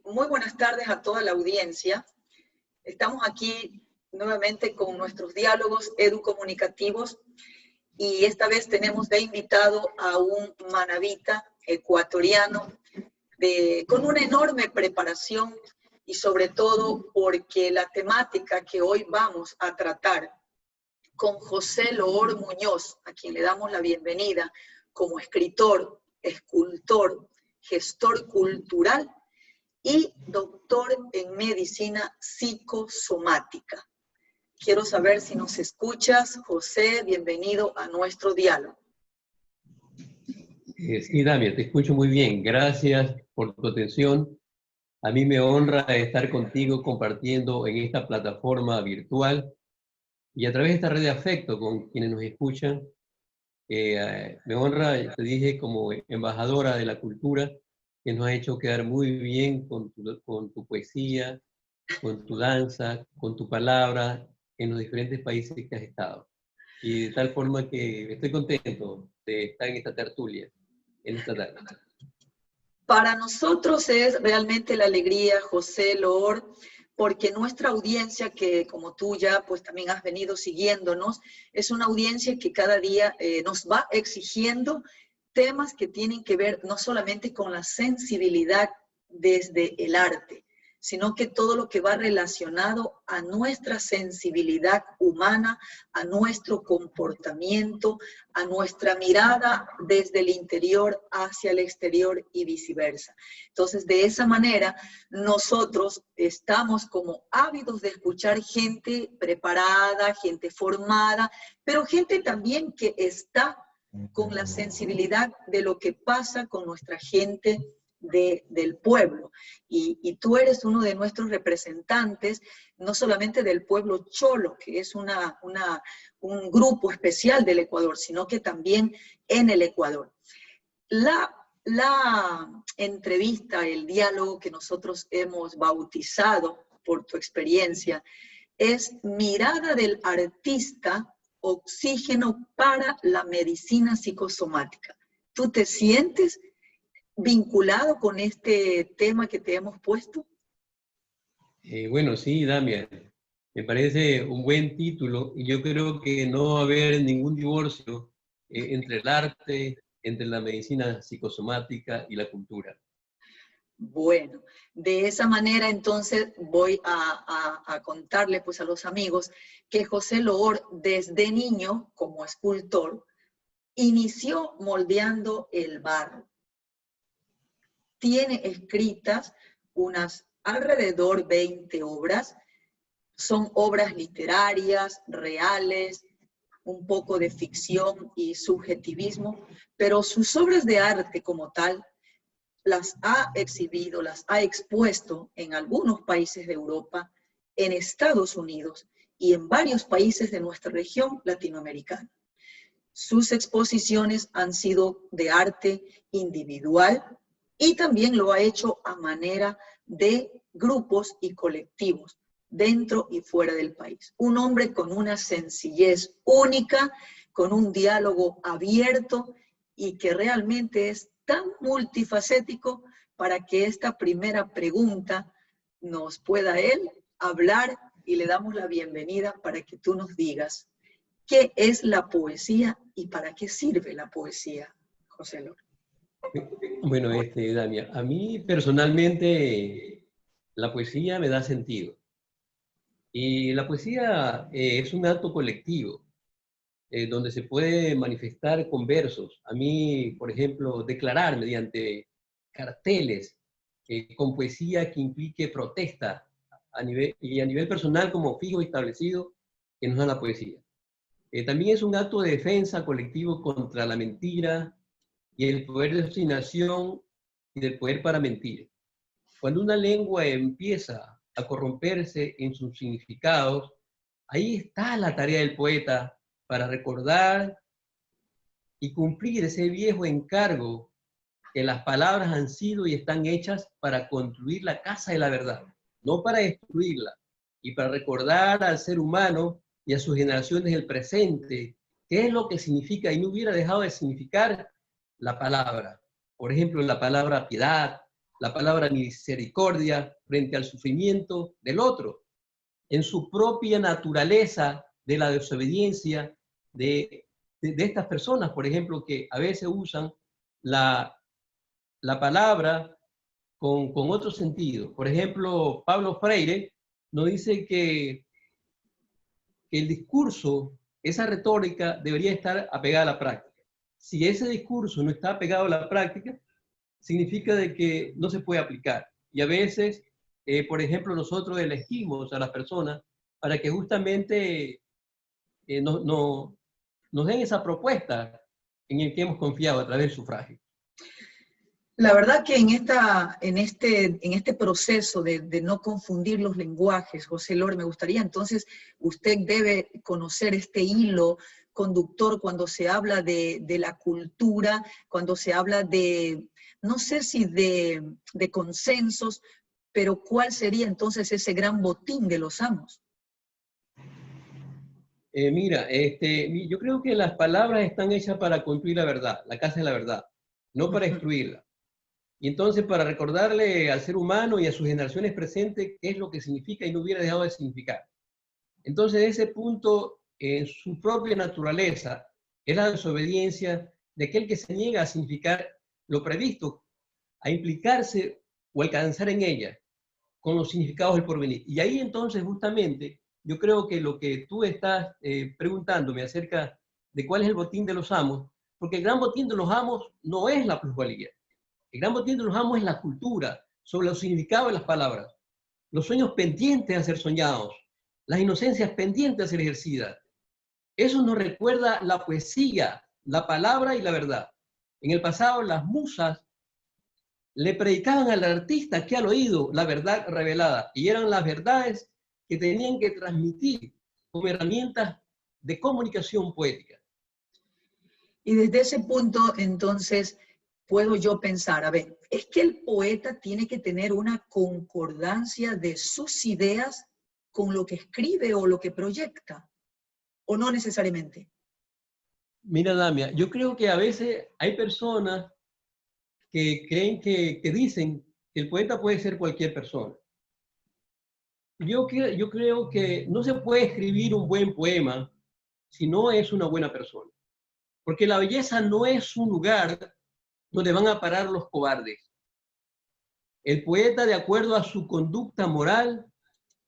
Muy buenas tardes a toda la audiencia. Estamos aquí nuevamente con nuestros diálogos educomunicativos y esta vez tenemos de invitado a un manabita ecuatoriano con una enorme preparación y sobre todo porque la temática que hoy vamos a tratar con José Loor Muñoz, a quien le damos la bienvenida como escritor, escultor, gestor cultural y doctor en medicina psicosomática. Quiero saber si nos escuchas, José, bienvenido a nuestro diálogo. Sí, Damia, te escucho muy bien. Gracias por tu atención. A mí me honra estar contigo compartiendo en esta plataforma virtual y a través de esta red de afecto con quienes nos escuchan. Me honra, te dije, como embajadora de la cultura, que nos ha hecho quedar muy bien con tu poesía, con tu danza, con tu palabra en los diferentes países que has estado. Y de tal forma que estoy contento de estar en esta tertulia, en esta tarde. Para nosotros es realmente la alegría, José Loor, porque nuestra audiencia, que como tú ya pues también has venido siguiéndonos, es una audiencia que cada día nos va exigiendo temas que tienen que ver no solamente con la sensibilidad desde el arte, sino que todo lo que va relacionado a nuestra sensibilidad humana, a nuestro comportamiento, a nuestra mirada desde el interior hacia el exterior y viceversa. Entonces, de esa manera, nosotros estamos como ávidos de escuchar gente preparada, gente formada, pero gente también que está con la sensibilidad de lo que pasa con nuestra gente del pueblo. Y tú eres uno de nuestros representantes, no solamente del pueblo cholo, que es un grupo especial del Ecuador, sino que también en el Ecuador. La entrevista, el diálogo que nosotros hemos bautizado por tu experiencia, es Mirada del Artista, Oxígeno para la Medicina Psicosomática. ¿Tú te sientes vinculado con este tema que te hemos puesto? Bueno, sí, Damia, me parece un buen título y yo creo que no va a haber ningún divorcio entre el arte, entre la medicina psicosomática y la cultura. Bueno, de esa manera entonces voy a contarle pues a los amigos que José Loor desde niño como escultor inició moldeando el barro. Tiene escritas unas alrededor 20 obras, son obras literarias, reales, un poco de ficción y subjetivismo, pero sus obras de arte como tal las ha exhibido, las ha expuesto en algunos países de Europa, en Estados Unidos y en varios países de nuestra región latinoamericana. Sus exposiciones han sido de arte individual y también lo ha hecho a manera de grupos y colectivos dentro y fuera del país. Un hombre con una sencillez única, con un diálogo abierto y que realmente es tan multifacético para que esta primera pregunta nos pueda él hablar y le damos la bienvenida para que tú nos digas qué es la poesía y para qué sirve la poesía, José Loor. Bueno, Damia, a mí personalmente la poesía me da sentido. Y la poesía es un acto colectivo, donde se puede manifestar con versos. A mí, por ejemplo, declarar mediante carteles con poesía que implique protesta a nivel personal como fijo y establecido que nos da la poesía. También es un acto de defensa colectivo contra la mentira y el poder de obstinación y del poder para mentir. Cuando una lengua empieza a corromperse en sus significados, ahí está la tarea del poeta para recordar y cumplir ese viejo encargo que las palabras han sido y están hechas para construir la casa de la verdad, no para destruirla, y para recordar al ser humano y a sus generaciones del presente qué es lo que significa y no hubiera dejado de significar la palabra. Por ejemplo, la palabra piedad, la palabra misericordia frente al sufrimiento del otro, en su propia naturaleza de la desobediencia de estas personas, por ejemplo, que a veces usan la palabra con otro sentido. Por ejemplo, Pablo Freire nos dice que el discurso, esa retórica, debería estar apegada a la práctica. Si ese discurso no está apegado a la práctica, significa de que no se puede aplicar. Y a veces, por ejemplo, nosotros elegimos a las personas para que justamente nos den esa propuesta en el que hemos confiado a través del sufragio. La verdad que en este proceso de no confundir los lenguajes, José Lore, me gustaría entonces, usted debe conocer este hilo conductor cuando se habla de la cultura, cuando se habla de, no sé si de consensos, pero ¿cuál sería entonces ese gran botín de los amos? Mira, yo creo que las palabras están hechas para construir la verdad, la casa de la verdad, no para destruirla. Y entonces para recordarle al ser humano y a sus generaciones presentes qué es lo que significa y no hubiera dejado de significar. Entonces ese punto, en su propia naturaleza, es la desobediencia de aquel que se niega a significar lo previsto, a implicarse o alcanzar en ella con los significados del porvenir. Y ahí entonces justamente yo creo que lo que tú estás preguntándome acerca de cuál es el botín de los amos, porque el gran botín de los amos no es la plusvalía. El gran botín de los amos es la cultura sobre los significados de las palabras, los sueños pendientes a ser soñados, las inocencias pendientes a ser ejercidas. Eso nos recuerda la poesía, la palabra y la verdad. En el pasado las musas le predicaban al artista que al oído la verdad revelada, y eran las verdades que tenían que transmitir como herramientas de comunicación poética. Y desde ese punto, entonces, puedo yo pensar, a ver, es que el poeta tiene que tener una concordancia de sus ideas con lo que escribe o lo que proyecta, o no necesariamente. Mira, Damia, yo creo que a veces hay personas que creen que dicen que el poeta puede ser cualquier persona. Yo creo que no se puede escribir un buen poema si no es una buena persona. Porque la belleza no es un lugar donde van a parar los cobardes. El poeta, de acuerdo a su conducta moral,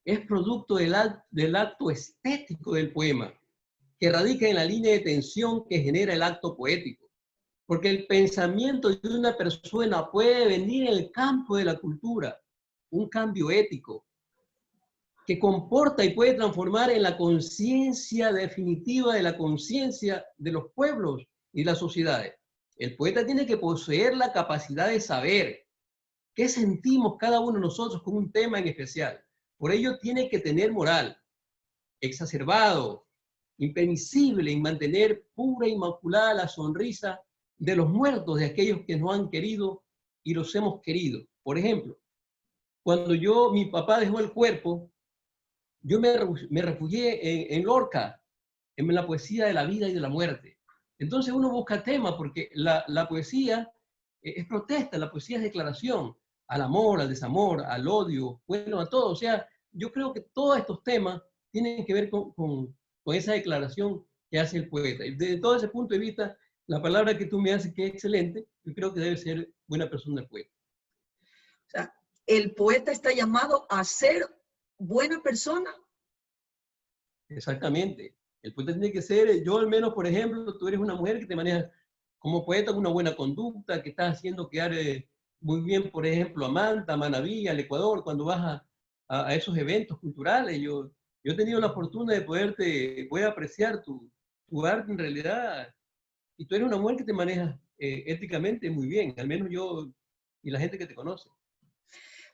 es producto del acto estético del poema, que radica en la línea de tensión que genera el acto poético. Porque el pensamiento de una persona puede venir en el campo de la cultura, un cambio ético, que comporta y puede transformar en la conciencia definitiva de la conciencia de los pueblos y las sociedades. El poeta tiene que poseer la capacidad de saber qué sentimos cada uno de nosotros con un tema en especial. Por ello tiene que tener moral, exacerbado, impermisible en mantener pura e inmaculada la sonrisa de los muertos, de aquellos que nos han querido y los hemos querido. Por ejemplo, cuando mi papá dejó el cuerpo, yo me refugié en Lorca, en la poesía de la vida y de la muerte. Entonces uno busca temas porque la poesía es protesta, la poesía es declaración al amor, al desamor, al odio, bueno, a todo. O sea, yo creo que todos estos temas tienen que ver con esa declaración que hace el poeta. Y desde todo ese punto de vista, la palabra que tú me haces que es excelente, yo creo que debe ser buena persona el poeta. O sea, el poeta está llamado a ser buena persona. Exactamente. El poeta tiene que ser, yo al menos, por ejemplo, tú eres una mujer que te manejas como poeta con una buena conducta, que estás haciendo quedar muy bien, por ejemplo, a Manta, a Manabí, al Ecuador, cuando vas a esos eventos culturales. Yo he tenido la fortuna de poder apreciar tu arte en realidad, y tú eres una mujer que te manejas éticamente muy bien, al menos yo y la gente que te conoce.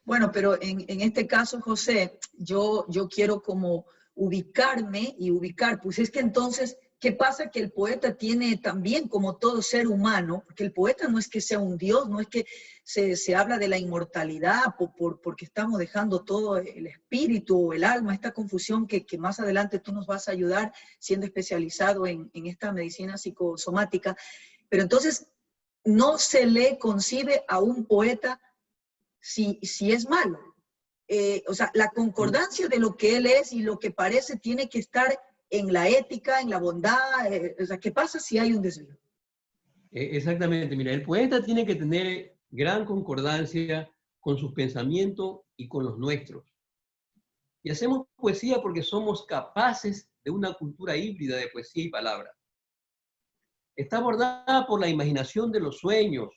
Bueno, pero en este caso, José, yo quiero como ubicarme y ubicar, pues es que entonces, ¿qué pasa? Que el poeta tiene también, como todo ser humano, porque el poeta no es que sea un dios, no es que se habla de la inmortalidad porque estamos dejando todo el espíritu o el alma, esta confusión que más adelante tú nos vas a ayudar siendo especializado en esta medicina psicosomática, pero entonces no se le concibe a un poeta si es malo. O sea, la concordancia de lo que él es y lo que parece tiene que estar en la ética, en la bondad. O sea, ¿qué pasa si hay un desvío? Exactamente, mira, el poeta tiene que tener gran concordancia con sus pensamientos y con los nuestros. Y hacemos poesía porque somos capaces de una cultura híbrida de poesía y palabra. Está abordada por la imaginación de los sueños,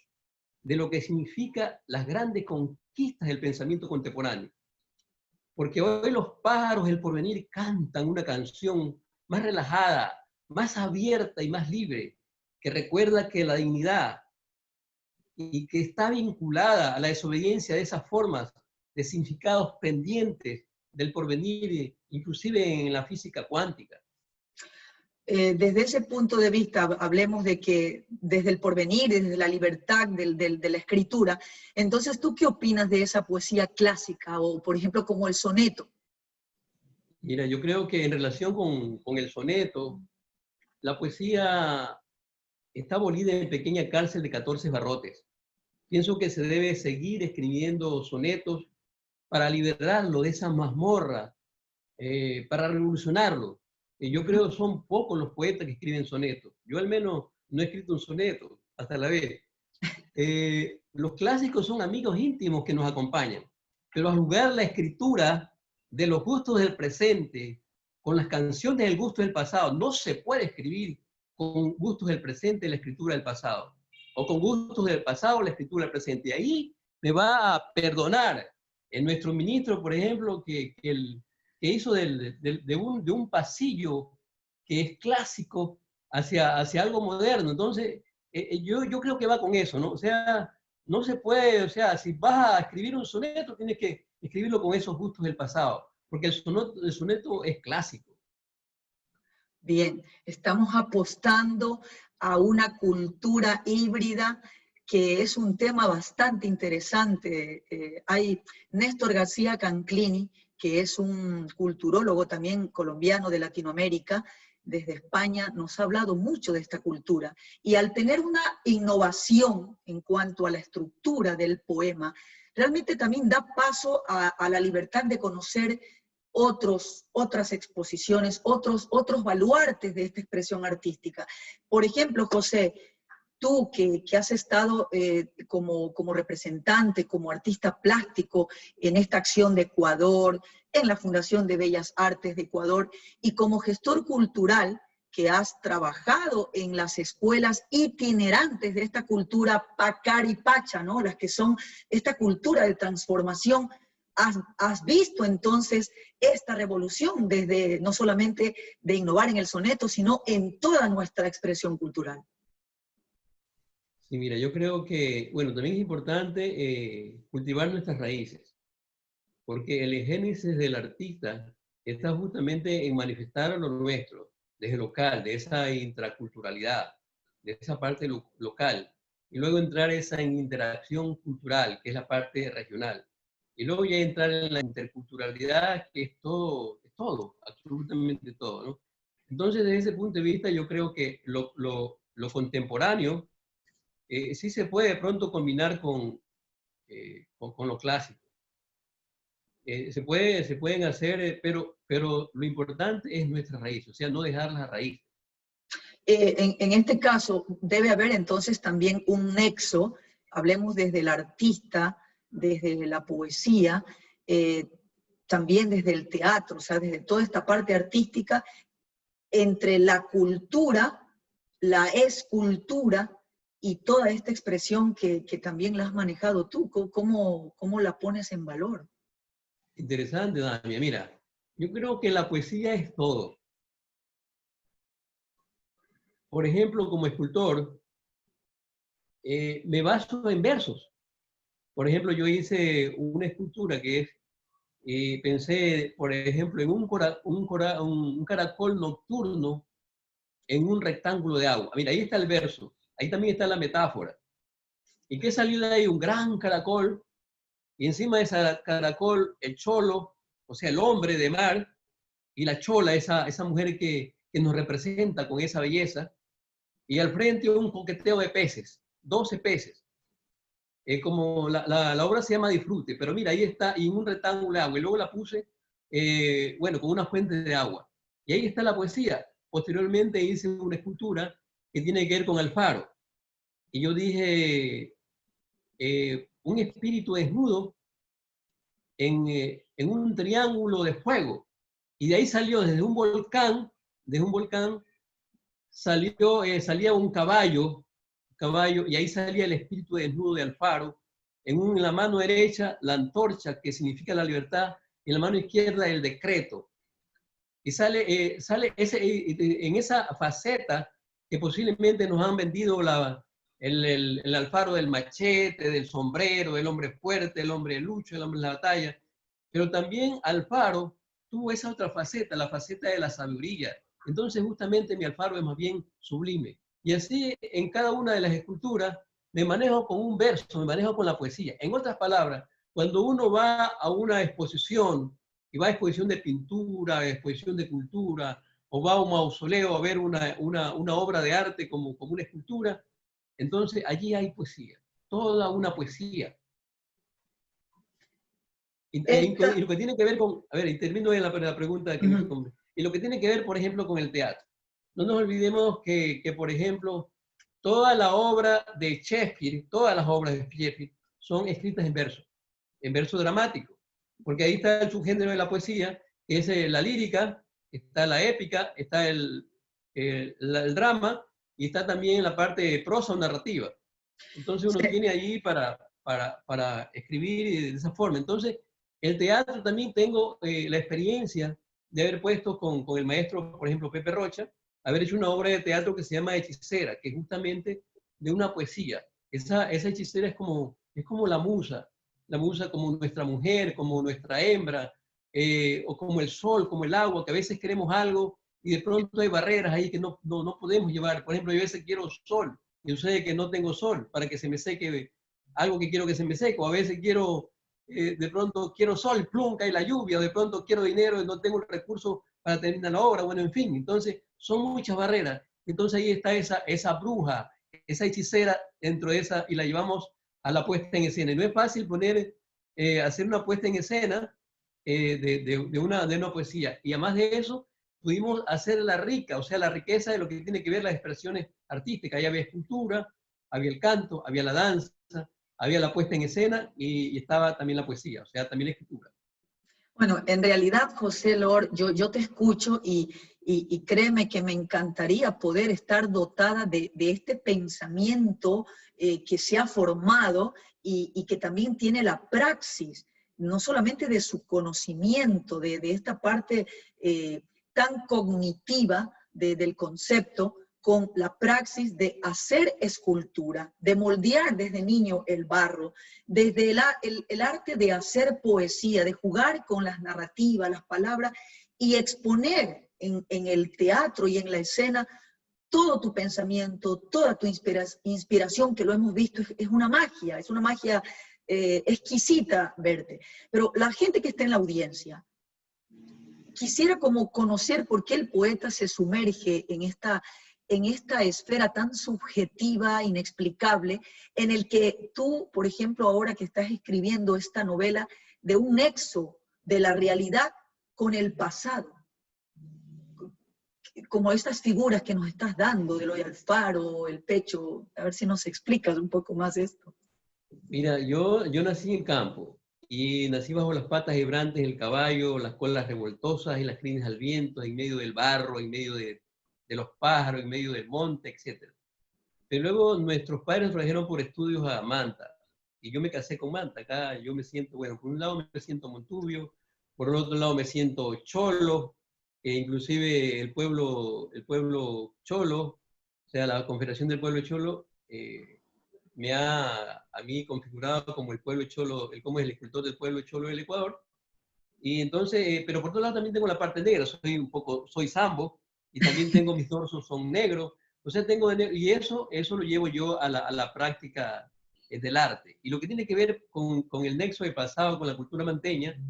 de lo que significa las grandes conquistas del pensamiento contemporáneo. Porque hoy los pájaros del porvenir cantan una canción más relajada, más abierta y más libre, que recuerda que la dignidad y que está vinculada a la desobediencia de esas formas de significados pendientes del porvenir, inclusive en la física cuántica. Desde ese punto de vista, hablemos de que desde el porvenir, desde la libertad de la escritura, entonces, ¿tú qué opinas de esa poesía clásica o, por ejemplo, como el soneto? Mira, yo creo que en relación con el soneto, la poesía está abolida en pequeña cárcel de 14 barrotes. Pienso que se debe seguir escribiendo sonetos para liberarlo de esa mazmorra, para revolucionarlo. Yo creo que son pocos los poetas que escriben sonetos. Yo al menos no he escrito un soneto hasta la vez. Los clásicos son amigos íntimos que nos acompañan, pero al jugar la escritura de los gustos del presente con las canciones del gusto del pasado, no se puede escribir con gustos del presente la escritura del pasado, o con gustos del pasado la escritura del presente. Y ahí me va a perdonar nuestro ministro, por ejemplo, que hizo de un pasillo que es clásico hacia algo moderno. Entonces, yo creo que va con eso, ¿no? O sea, no se puede, o sea, si vas a escribir un soneto, tienes que escribirlo con esos gustos del pasado, porque el soneto es clásico. Bien, estamos apostando a una cultura híbrida que es un tema bastante interesante. Hay Néstor García Canclini, que es un culturólogo también colombiano de Latinoamérica, desde España, nos ha hablado mucho de esta cultura. Y al tener una innovación en cuanto a la estructura del poema, realmente también da paso a la libertad de conocer otras exposiciones, otros baluartes de esta expresión artística. Por ejemplo, José, tú que has estado como representante, como artista plástico en esta acción de Ecuador, en la Fundación de Bellas Artes de Ecuador, y como gestor cultural que has trabajado en las escuelas itinerantes de esta cultura Pacari Pacha, ¿no? Las que son esta cultura de transformación. ¿Has visto entonces esta revolución desde no solamente de innovar en el soneto, sino en toda nuestra expresión cultural? Sí, mira, yo creo que, bueno, también es importante cultivar nuestras raíces, porque el génesis del artista está justamente en manifestar lo nuestro, desde local, de esa intraculturalidad, de esa parte local, y luego entrar esa en interacción cultural, que es la parte regional, y luego ya entrar en la interculturalidad, que es todo, absolutamente todo, ¿no? Entonces, desde ese punto de vista, yo creo que lo contemporáneo sí se puede de pronto combinar con lo clásico. Se pueden hacer, pero lo importante es nuestra raíz, o sea, no dejar la raíz. En este caso, debe haber entonces también un nexo, hablemos desde el artista, desde la poesía, también desde el teatro, o sea, desde toda esta parte artística, entre la cultura, la escultura y toda esta expresión que también la has manejado tú. ¿Cómo la pones en valor? Interesante, Damia. Mira, yo creo que la poesía es todo. Por ejemplo, como escultor, me baso en versos. Por ejemplo, yo hice una escultura que es, pensé, por ejemplo, en un caracol nocturno en un rectángulo de agua. Mira, ahí está el verso, ahí también está la metáfora. ¿Y qué salió de ahí? Un gran caracol, y encima de ese caracol, el cholo, o sea, el hombre de mar, y la chola, esa mujer que nos representa con esa belleza, y al frente un coqueteo de peces, 12 peces. como la obra se llama Disfrute, pero mira, ahí está, y en un rectángulo de agua, y luego la puse, bueno, con una fuente de agua. Y ahí está la poesía. Posteriormente hice una escultura que tiene que ver con Alfaro. Y yo dije, un espíritu desnudo en un triángulo de fuego. Y de ahí salió desde un volcán salió, salía un caballo, y ahí salía el espíritu desnudo de Alfaro. En la mano derecha, la antorcha, que significa la libertad, y en la mano izquierda, el decreto. Y sale en esa faceta que posiblemente nos han vendido el Alfaro del machete, del sombrero, del hombre fuerte, el hombre de lucha, el hombre de la batalla. Pero también Alfaro tuvo esa otra faceta, la faceta de la sabiduría. Entonces justamente mi Alfaro es más bien sublime. Y así en cada una de las esculturas me manejo con un verso, me manejo con la poesía. En otras palabras, cuando uno va a una exposición, y va a exposición de pintura, a exposición de cultura, o va a un mausoleo a ver una obra de arte como una escultura, entonces allí hay poesía, toda una poesía. Y lo que tiene que ver con, a ver, y termino en la pregunta que me hizo, y lo que tiene que ver, por ejemplo, con el teatro. No nos olvidemos que, por ejemplo, toda la obra de Shakespeare, todas las obras de Shakespeare son escritas en verso dramático, porque ahí está el subgénero de la poesía, que es la lírica, está la épica, está el drama, y está también la parte de prosa o narrativa. Entonces uno tiene ahí para escribir de esa forma. Entonces, el teatro también tengo la experiencia de haber puesto con el maestro, por ejemplo, Pepe Rocha, haber hecho una obra de teatro que se llama Hechicera, que es justamente de una poesía. Esa hechicera es como la musa como nuestra mujer, como nuestra hembra, o como el sol, como el agua, que a veces queremos algo y de pronto hay barreras ahí que no podemos llevar. Por ejemplo, yo a veces quiero sol, y yo sé que no tengo sol para que se me seque algo que quiero que se me seque, o a veces quiero, de pronto quiero sol, plum, cae la lluvia, o de pronto quiero dinero y no tengo el recurso para terminar la obra, bueno, en fin, entonces son muchas barreras. Entonces ahí está esa bruja, esa hechicera dentro de esa, y la llevamos a la puesta en escena. Y no es fácil hacer una puesta en escena de una poesía. Y además de eso, pudimos hacerla rica, o sea, la riqueza de lo que tiene que ver las expresiones artísticas. Ahí había escultura, había el canto, había la danza, había la puesta en escena y estaba también la poesía, o sea, también la escritura. Bueno, en realidad, José Lor, yo te escucho y créeme que me encantaría poder estar dotada de este pensamiento que se ha formado y que también tiene la praxis, no solamente de su conocimiento, de esta parte tan cognitiva del concepto, con la praxis de hacer escultura, de moldear desde niño el barro, desde el arte de hacer poesía, de jugar con las narrativas, las palabras, y exponer en el teatro y en la escena todo tu pensamiento, toda tu inspiración, que lo hemos visto, es una magia exquisita verte. Pero la gente que está en la audiencia, quisiera como conocer por qué el poeta se sumerge en esta esfera tan subjetiva, inexplicable, en el que tú, por ejemplo, ahora que estás escribiendo esta novela, de un nexo de la realidad con el pasado, como estas figuras que nos estás dando, de lo de Alfaro, el pecho, a ver si nos explicas un poco más esto. Mira, yo nací en campo, y nací bajo las patas vibrantes del caballo, las colas revoltosas y las crines al viento, en medio del barro, en medio de los pájaros, en medio del monte, etc. Pero luego nuestros padres nos trajeron por estudios a Manta, y yo me casé con Manta. Acá yo me siento, bueno, por un lado me siento Montubio, por el otro lado me siento Cholo, inclusive el pueblo Cholo, o sea, la Confederación del Pueblo Cholo, me ha a mí configurado como el pueblo cholo, como el escritor del pueblo cholo del Ecuador. Y entonces, pero por otro lado también tengo la parte negra, soy sambo, y también tengo mis dorsos son negros, o sea, y eso lo llevo yo a la práctica del arte. Y lo que tiene que ver con el nexo de pasado, con la cultura manteña,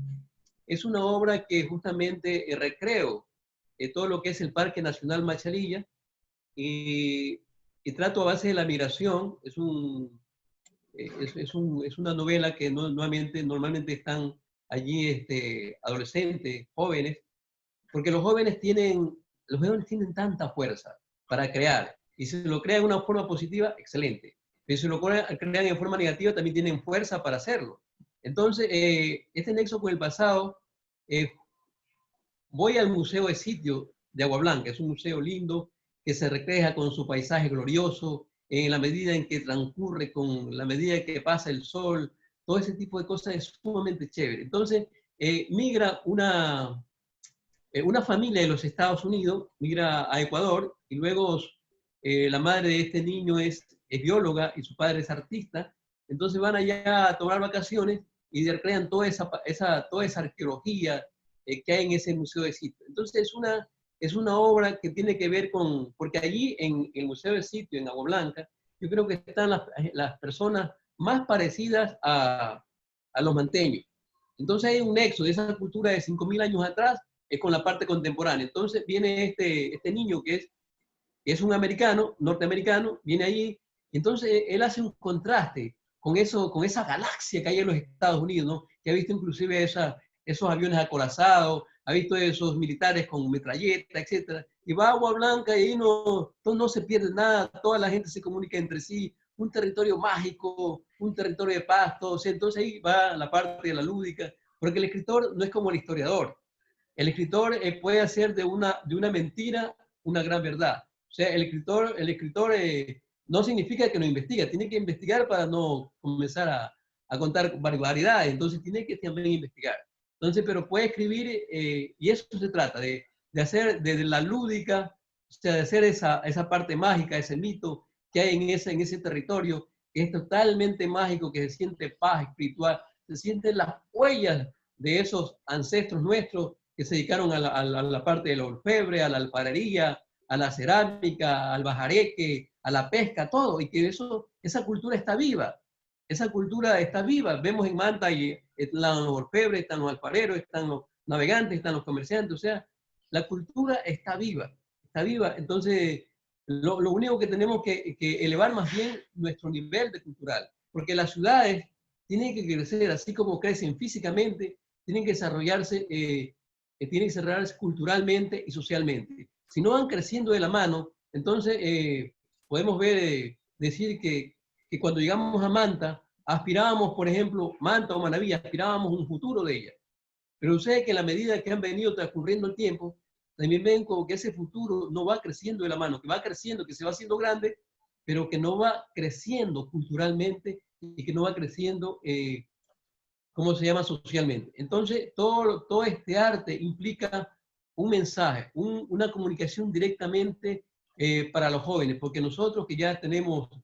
es una obra que justamente recreo todo lo que es el Parque Nacional Machalilla, y trato a base de la migración. Es un es una novela que normalmente están allí adolescentes, jóvenes, porque los jóvenes tienen tanta fuerza para crear, y si lo crean de una forma positiva, excelente. Pero si lo crean en forma negativa, también tienen fuerza para hacerlo. Entonces, este nexo con el pasado, voy al Museo de Sitio de Agua Blanca, es un museo lindo, que se refleja con su paisaje glorioso, en la medida en que transcurre, con la medida en que pasa el sol, todo ese tipo de cosas es sumamente chévere. Entonces, migra una familia de los Estados Unidos, migra a Ecuador, y luego la madre de este niño es bióloga y su padre es artista, entonces van allá a tomar vacaciones y recrean toda esa arqueología que hay en ese museo de Sitio. Entonces es una obra que tiene que ver con, porque allí en el Museo de Sitio, en Agua Blanca, yo creo que están las personas más parecidas a los manteños. Entonces hay un nexo de esa cultura de 5.000 años atrás con la parte contemporánea. Entonces viene este niño que es un americano, norteamericano, viene allí, y entonces él hace un contraste con esa galaxia que hay en los Estados Unidos, ¿no? Que ha visto inclusive esos aviones acorazados, ha visto esos militares con metralleta, etc. Y va a Agua Blanca y ahí no se pierde nada, toda la gente se comunica entre sí, un territorio mágico, un territorio de paz, todo. O sea, entonces ahí va la parte de la lúdica, porque el escritor no es como el historiador. El escritor puede hacer de una mentira una gran verdad. O sea, el escritor no significa que no investiga, tiene que investigar para no comenzar a contar barbaridades, entonces tiene que también investigar. Entonces, pero puede escribir, y eso se trata, de hacer desde la lúdica, o sea, de hacer esa parte mágica, ese mito que hay en ese territorio, que es totalmente mágico, que se siente paz espiritual, se sienten las huellas de esos ancestros nuestros que se dedicaron a la parte del orfebre, a la alfarería, a la cerámica, al bajareque, a la pesca, todo, y que esa cultura está viva. Esa cultura está viva. Vemos en Manta y están los orfebres, están los alfareros, están los navegantes, están los comerciantes, o sea, la cultura está viva, está viva. Entonces, lo único que tenemos que elevar más bien nuestro nivel de cultural, porque las ciudades tienen que crecer, así como crecen físicamente, tienen que desarrollarse culturalmente y socialmente. Si no van creciendo de la mano, entonces podemos decir que cuando llegamos a Manta, aspirábamos, por ejemplo, Manta o Manaví, aspirábamos un futuro de ella. Pero ustedes que a la medida que han venido transcurriendo el tiempo, también ven como que ese futuro no va creciendo de la mano, que va creciendo, que se va haciendo grande, pero que no va creciendo culturalmente y que no va creciendo ¿cómo se llama? Socialmente. Entonces, todo este arte implica un mensaje, una comunicación directamente para los jóvenes, porque nosotros que ya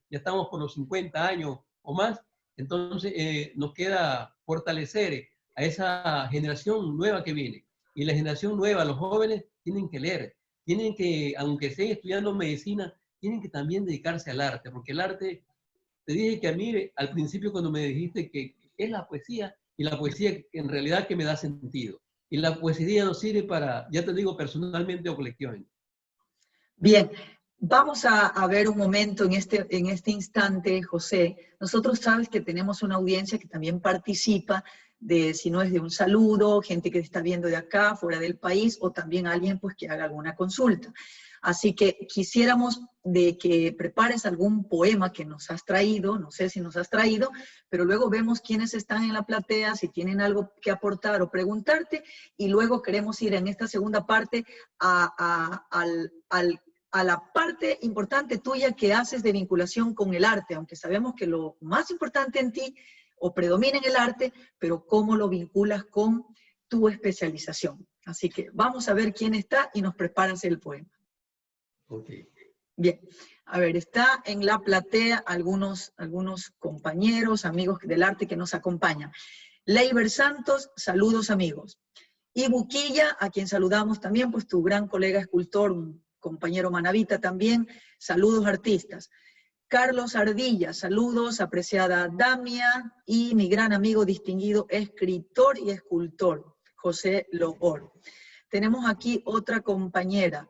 estamos por los 50 años o más, entonces nos queda fortalecer a esa generación nueva que viene. Y la generación nueva, los jóvenes, tienen que leer, tienen que, aunque estén estudiando medicina, tienen que también dedicarse al arte, porque el arte, te dije que a mí, al principio cuando me dijiste que es la poesía, y la poesía en realidad que me da sentido. Y la poesía nos sirve para, ya te digo, personalmente o colectivamente. Bien, vamos a ver un momento en este instante, José. Nosotros sabes que tenemos una audiencia que también participa si no es de un saludo, gente que está viendo de acá, fuera del país, o también alguien pues que haga alguna consulta. Así que quisiéramos de que prepares algún poema que nos has traído, no sé si nos has traído, pero luego vemos quiénes están en la platea, si tienen algo que aportar o preguntarte, y luego queremos ir en esta segunda parte a la parte importante tuya que haces de vinculación con el arte, aunque sabemos que lo más importante en ti o predomina en el arte, pero cómo lo vinculas con tu especialización. Así que vamos a ver quién está y nos preparas el poema. Okay. Bien, a ver, está en la platea algunos compañeros, amigos del arte que nos acompañan. Leiber Santos, saludos amigos. Y Buquilla, a quien saludamos también, pues tu gran colega escultor, un compañero manavita también, saludos artistas. Carlos Ardilla, saludos, apreciada Damia, y mi gran amigo distinguido, escritor y escultor, José Logor. Tenemos aquí otra compañera,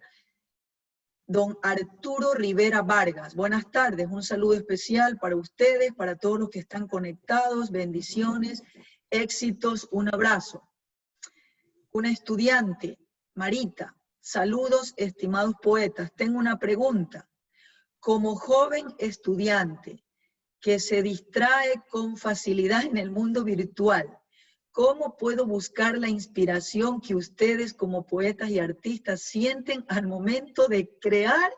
Don Arturo Rivera Vargas, buenas tardes, un saludo especial para ustedes, para todos los que están conectados, bendiciones, éxitos, un abrazo. Una estudiante, Marita, saludos estimados poetas, tengo una pregunta. Como joven estudiante que se distrae con facilidad en el mundo virtual, ¿cómo puedo buscar la inspiración que ustedes como poetas y artistas sienten al momento de crear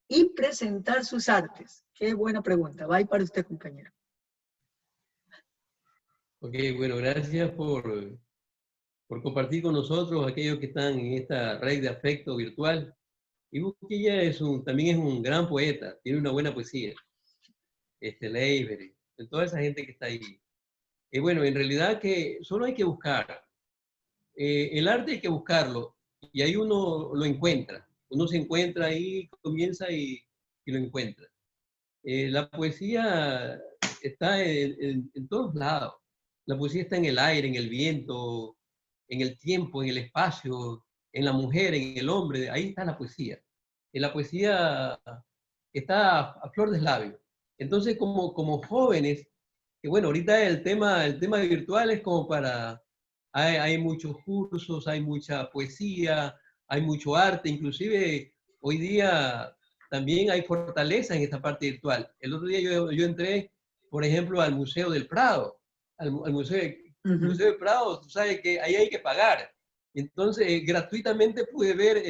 y presentar sus artes? Qué buena pregunta. Va para usted, compañero. Ok, bueno, gracias por compartir con nosotros aquellos que están en esta red de afecto virtual. Y Busquilla también es un gran poeta, tiene una buena poesía. Leiber, toda esa gente que está ahí. Bueno, en realidad que solo hay que buscar. El arte hay que buscarlo y ahí uno lo encuentra. Uno se encuentra ahí, comienza y lo encuentra. La poesía está en todos lados. La poesía está en el aire, en el viento, en el tiempo, en el espacio, en la mujer, en el hombre. Ahí está la poesía. La poesía está a flor de labio. Entonces, como jóvenes, que bueno, ahorita el tema virtual es como para, hay muchos cursos, hay mucha poesía, hay mucho arte, inclusive hoy día también hay fortaleza en esta parte virtual. El otro día yo entré, por ejemplo, al Museo del Prado, al Museo del Prado, tú sabes que ahí hay que pagar. Entonces, gratuitamente pude ver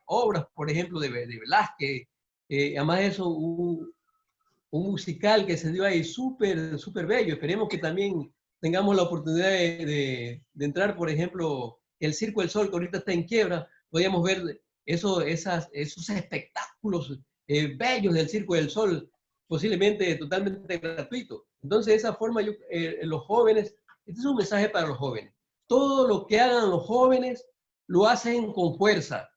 obras, por ejemplo, de Velázquez, además de eso, un musical que se dio ahí súper, súper bello. Esperemos que también tengamos la oportunidad de entrar, por ejemplo, el Circo del Sol, que ahorita está en quiebra, podíamos ver esos espectáculos bellos del Circo del Sol, posiblemente totalmente gratuito. Entonces, de esa forma, los jóvenes, este es un mensaje para los jóvenes. Todo lo que hagan los jóvenes, lo hacen con fuerza.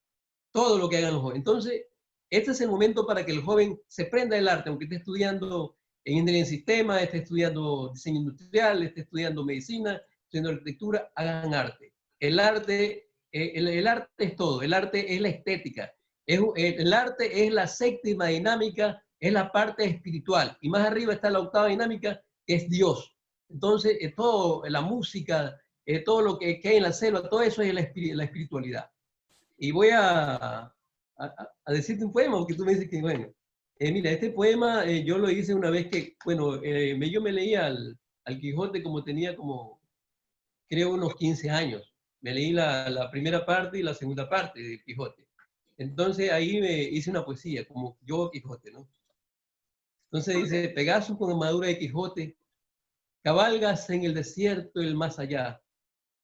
Todo lo que hagan los jóvenes. Entonces, este es el momento para que el joven se prenda el arte, aunque esté estudiando en ingeniería en sistemas, esté estudiando diseño industrial, esté estudiando medicina, estudiando arquitectura, hagan arte. El arte es todo, el arte es la estética, el arte es la séptima dinámica, es la parte espiritual, y más arriba está la octava dinámica, que es Dios. Entonces, todo, la música, todo lo que hay en la selva, todo eso es la espiritualidad. Y voy a decirte un poema, porque tú me dices que, bueno, mira, este poema yo lo hice una vez que, bueno, yo me leía al Quijote como tenía como, creo, unos 15 años. Me leí la primera parte y la segunda parte de Quijote. Entonces ahí me hice una poesía, como yo Quijote, ¿no? Entonces dice, Pegaso con armadura de Quijote, cabalgas en el desierto el más allá,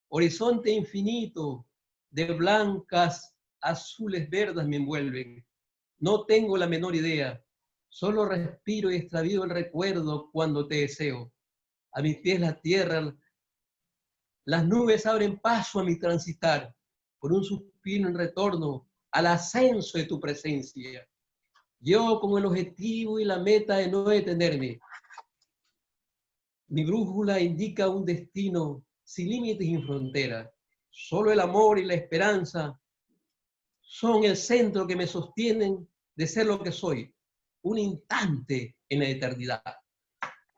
horizonte infinito de blancas, azules, verdes me envuelven. No tengo la menor idea, solo respiro y extravío el recuerdo cuando te deseo. A mis pies la tierra, las nubes abren paso a mi transitar, por un suspiro en retorno al ascenso de tu presencia. Yo con el objetivo y la meta de no detenerme. Mi brújula indica un destino sin límites y fronteras. Solo el amor y la esperanza son el centro que me sostienen de ser lo que soy, un instante en la eternidad.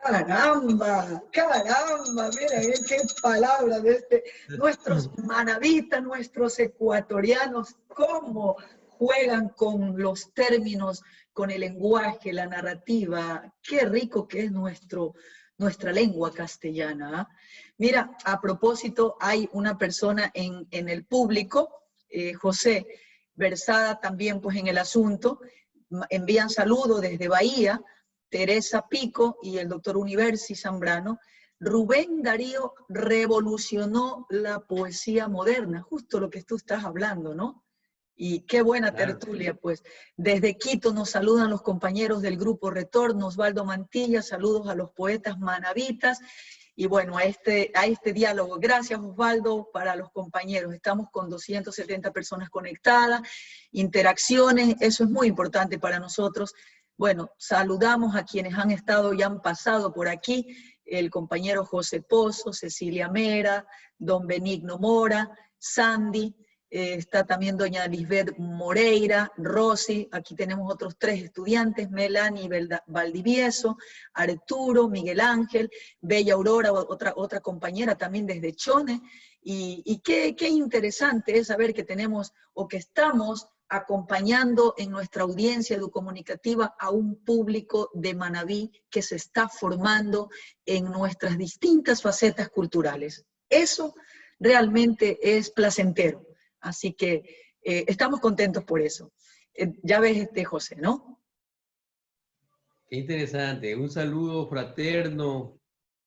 Caramba, caramba, mira qué palabras de nuestros manavitas, nuestros ecuatorianos, cómo juegan con los términos, con el lenguaje, la narrativa, qué rico que es nuestra lengua castellana. Mira, a propósito, hay una persona en el público, José, versada también pues en el asunto, envían saludos desde Bahía, Teresa Pico y el doctor Universi Zambrano. Rubén Darío revolucionó la poesía moderna, justo lo que tú estás hablando, ¿no? Y qué buena tertulia, pues. Desde Quito nos saludan los compañeros del Grupo Retorno, Osvaldo Mantilla, saludos a los poetas manavitas, y bueno, a este diálogo. Gracias, Osvaldo, para los compañeros. Estamos con 270 personas conectadas, interacciones, eso es muy importante para nosotros. Bueno, saludamos a quienes han estado y han pasado por aquí, el compañero José Pozo, Cecilia Mera, don Benigno Mora, Sandy, está también doña Lisbeth Moreira, Rosy, aquí tenemos otros 3 estudiantes, Melanie Valdivieso, Arturo, Miguel Ángel, Bella Aurora, otra compañera también desde Chone, y qué interesante es saber que tenemos o que estamos acompañando en nuestra audiencia educomunicativa a un público de Manabí que se está formando en nuestras distintas facetas culturales. Eso realmente es placentero. Así que estamos contentos por eso. Ya ves, José, ¿no? Qué interesante. Un saludo fraterno,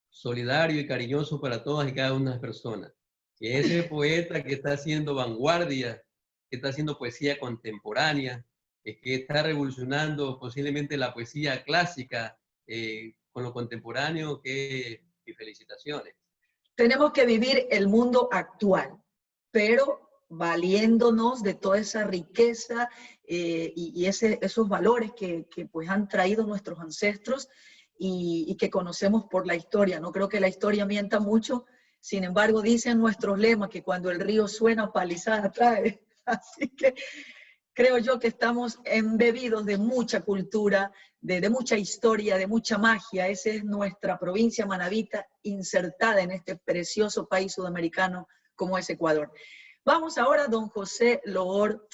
solidario y cariñoso para todas y cada una de las personas. Que ese poeta que está haciendo vanguardia, que está haciendo poesía contemporánea, que está revolucionando posiblemente la poesía clásica con lo contemporáneo, y felicitaciones. Tenemos que vivir el mundo actual, pero valiéndonos de toda esa riqueza y esos valores que pues han traído nuestros ancestros y que conocemos por la historia. No creo que la historia mienta mucho, sin embargo dicen nuestros lemas que cuando el río suena, palizada trae. Así que creo yo que estamos embebidos de mucha cultura, de mucha historia, de mucha magia. Esa es nuestra provincia manabita insertada en este precioso país sudamericano como es Ecuador. Vamos ahora, don José Loor,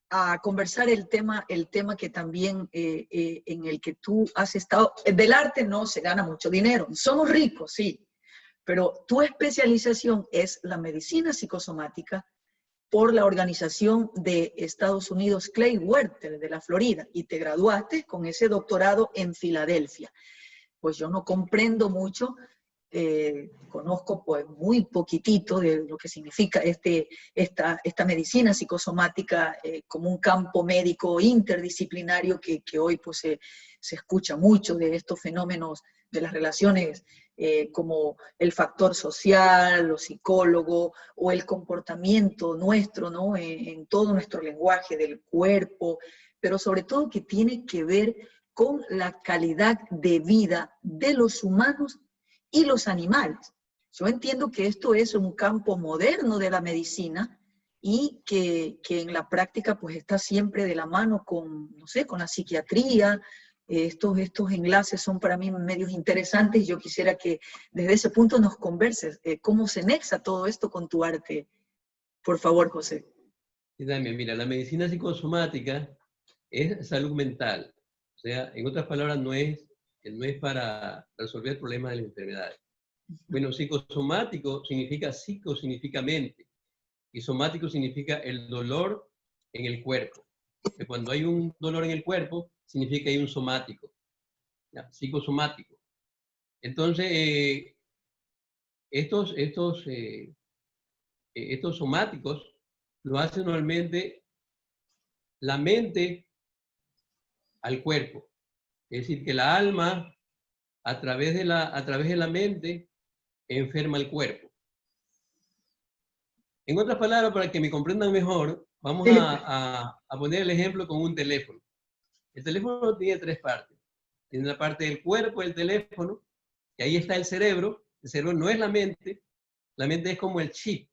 a conversar el tema que también en el que tú has estado. Del arte no se gana mucho dinero. Somos ricos, sí, pero tu especialización es la medicina psicosomática por la organización de Estados Unidos Clay Werther de la Florida, y te graduaste con ese doctorado en Filadelfia. Pues yo no comprendo mucho, conozco pues muy poquitito de lo que significa esta medicina psicosomática como un campo médico interdisciplinario que hoy pues se escucha mucho de estos fenómenos de las relaciones como el factor social, lo psicólogo o el comportamiento nuestro, ¿no? En todo nuestro lenguaje del cuerpo, pero sobre todo que tiene que ver con la calidad de vida de los humanos y los animales. Yo entiendo que esto es un campo moderno de la medicina y que en la práctica pues está siempre de la mano con, no sé, con la psiquiatría. Estos enlaces son para mí medios interesantes y yo quisiera que desde ese punto nos converses. ¿Cómo se nexa todo esto con tu arte? Por favor, José. Sí, Damián, mira, la medicina psicosomática es salud mental. O sea, en otras palabras, no es para resolver problemas de las enfermedades. Bueno, psicosomático significa mente, y somático significa el dolor en el cuerpo. Que cuando hay un dolor en el cuerpo, significa que hay un somático, ¿ya? Psicosomático. Entonces, estos somáticos lo hace normalmente la mente al cuerpo. Es decir, que la alma, a través de la mente, enferma el cuerpo. En otras palabras, para que me comprendan mejor, vamos a poner el ejemplo con un teléfono. El teléfono tiene 3 partes. Tiene la parte del cuerpo del teléfono, y ahí está el cerebro. El cerebro no es la mente es como el chip,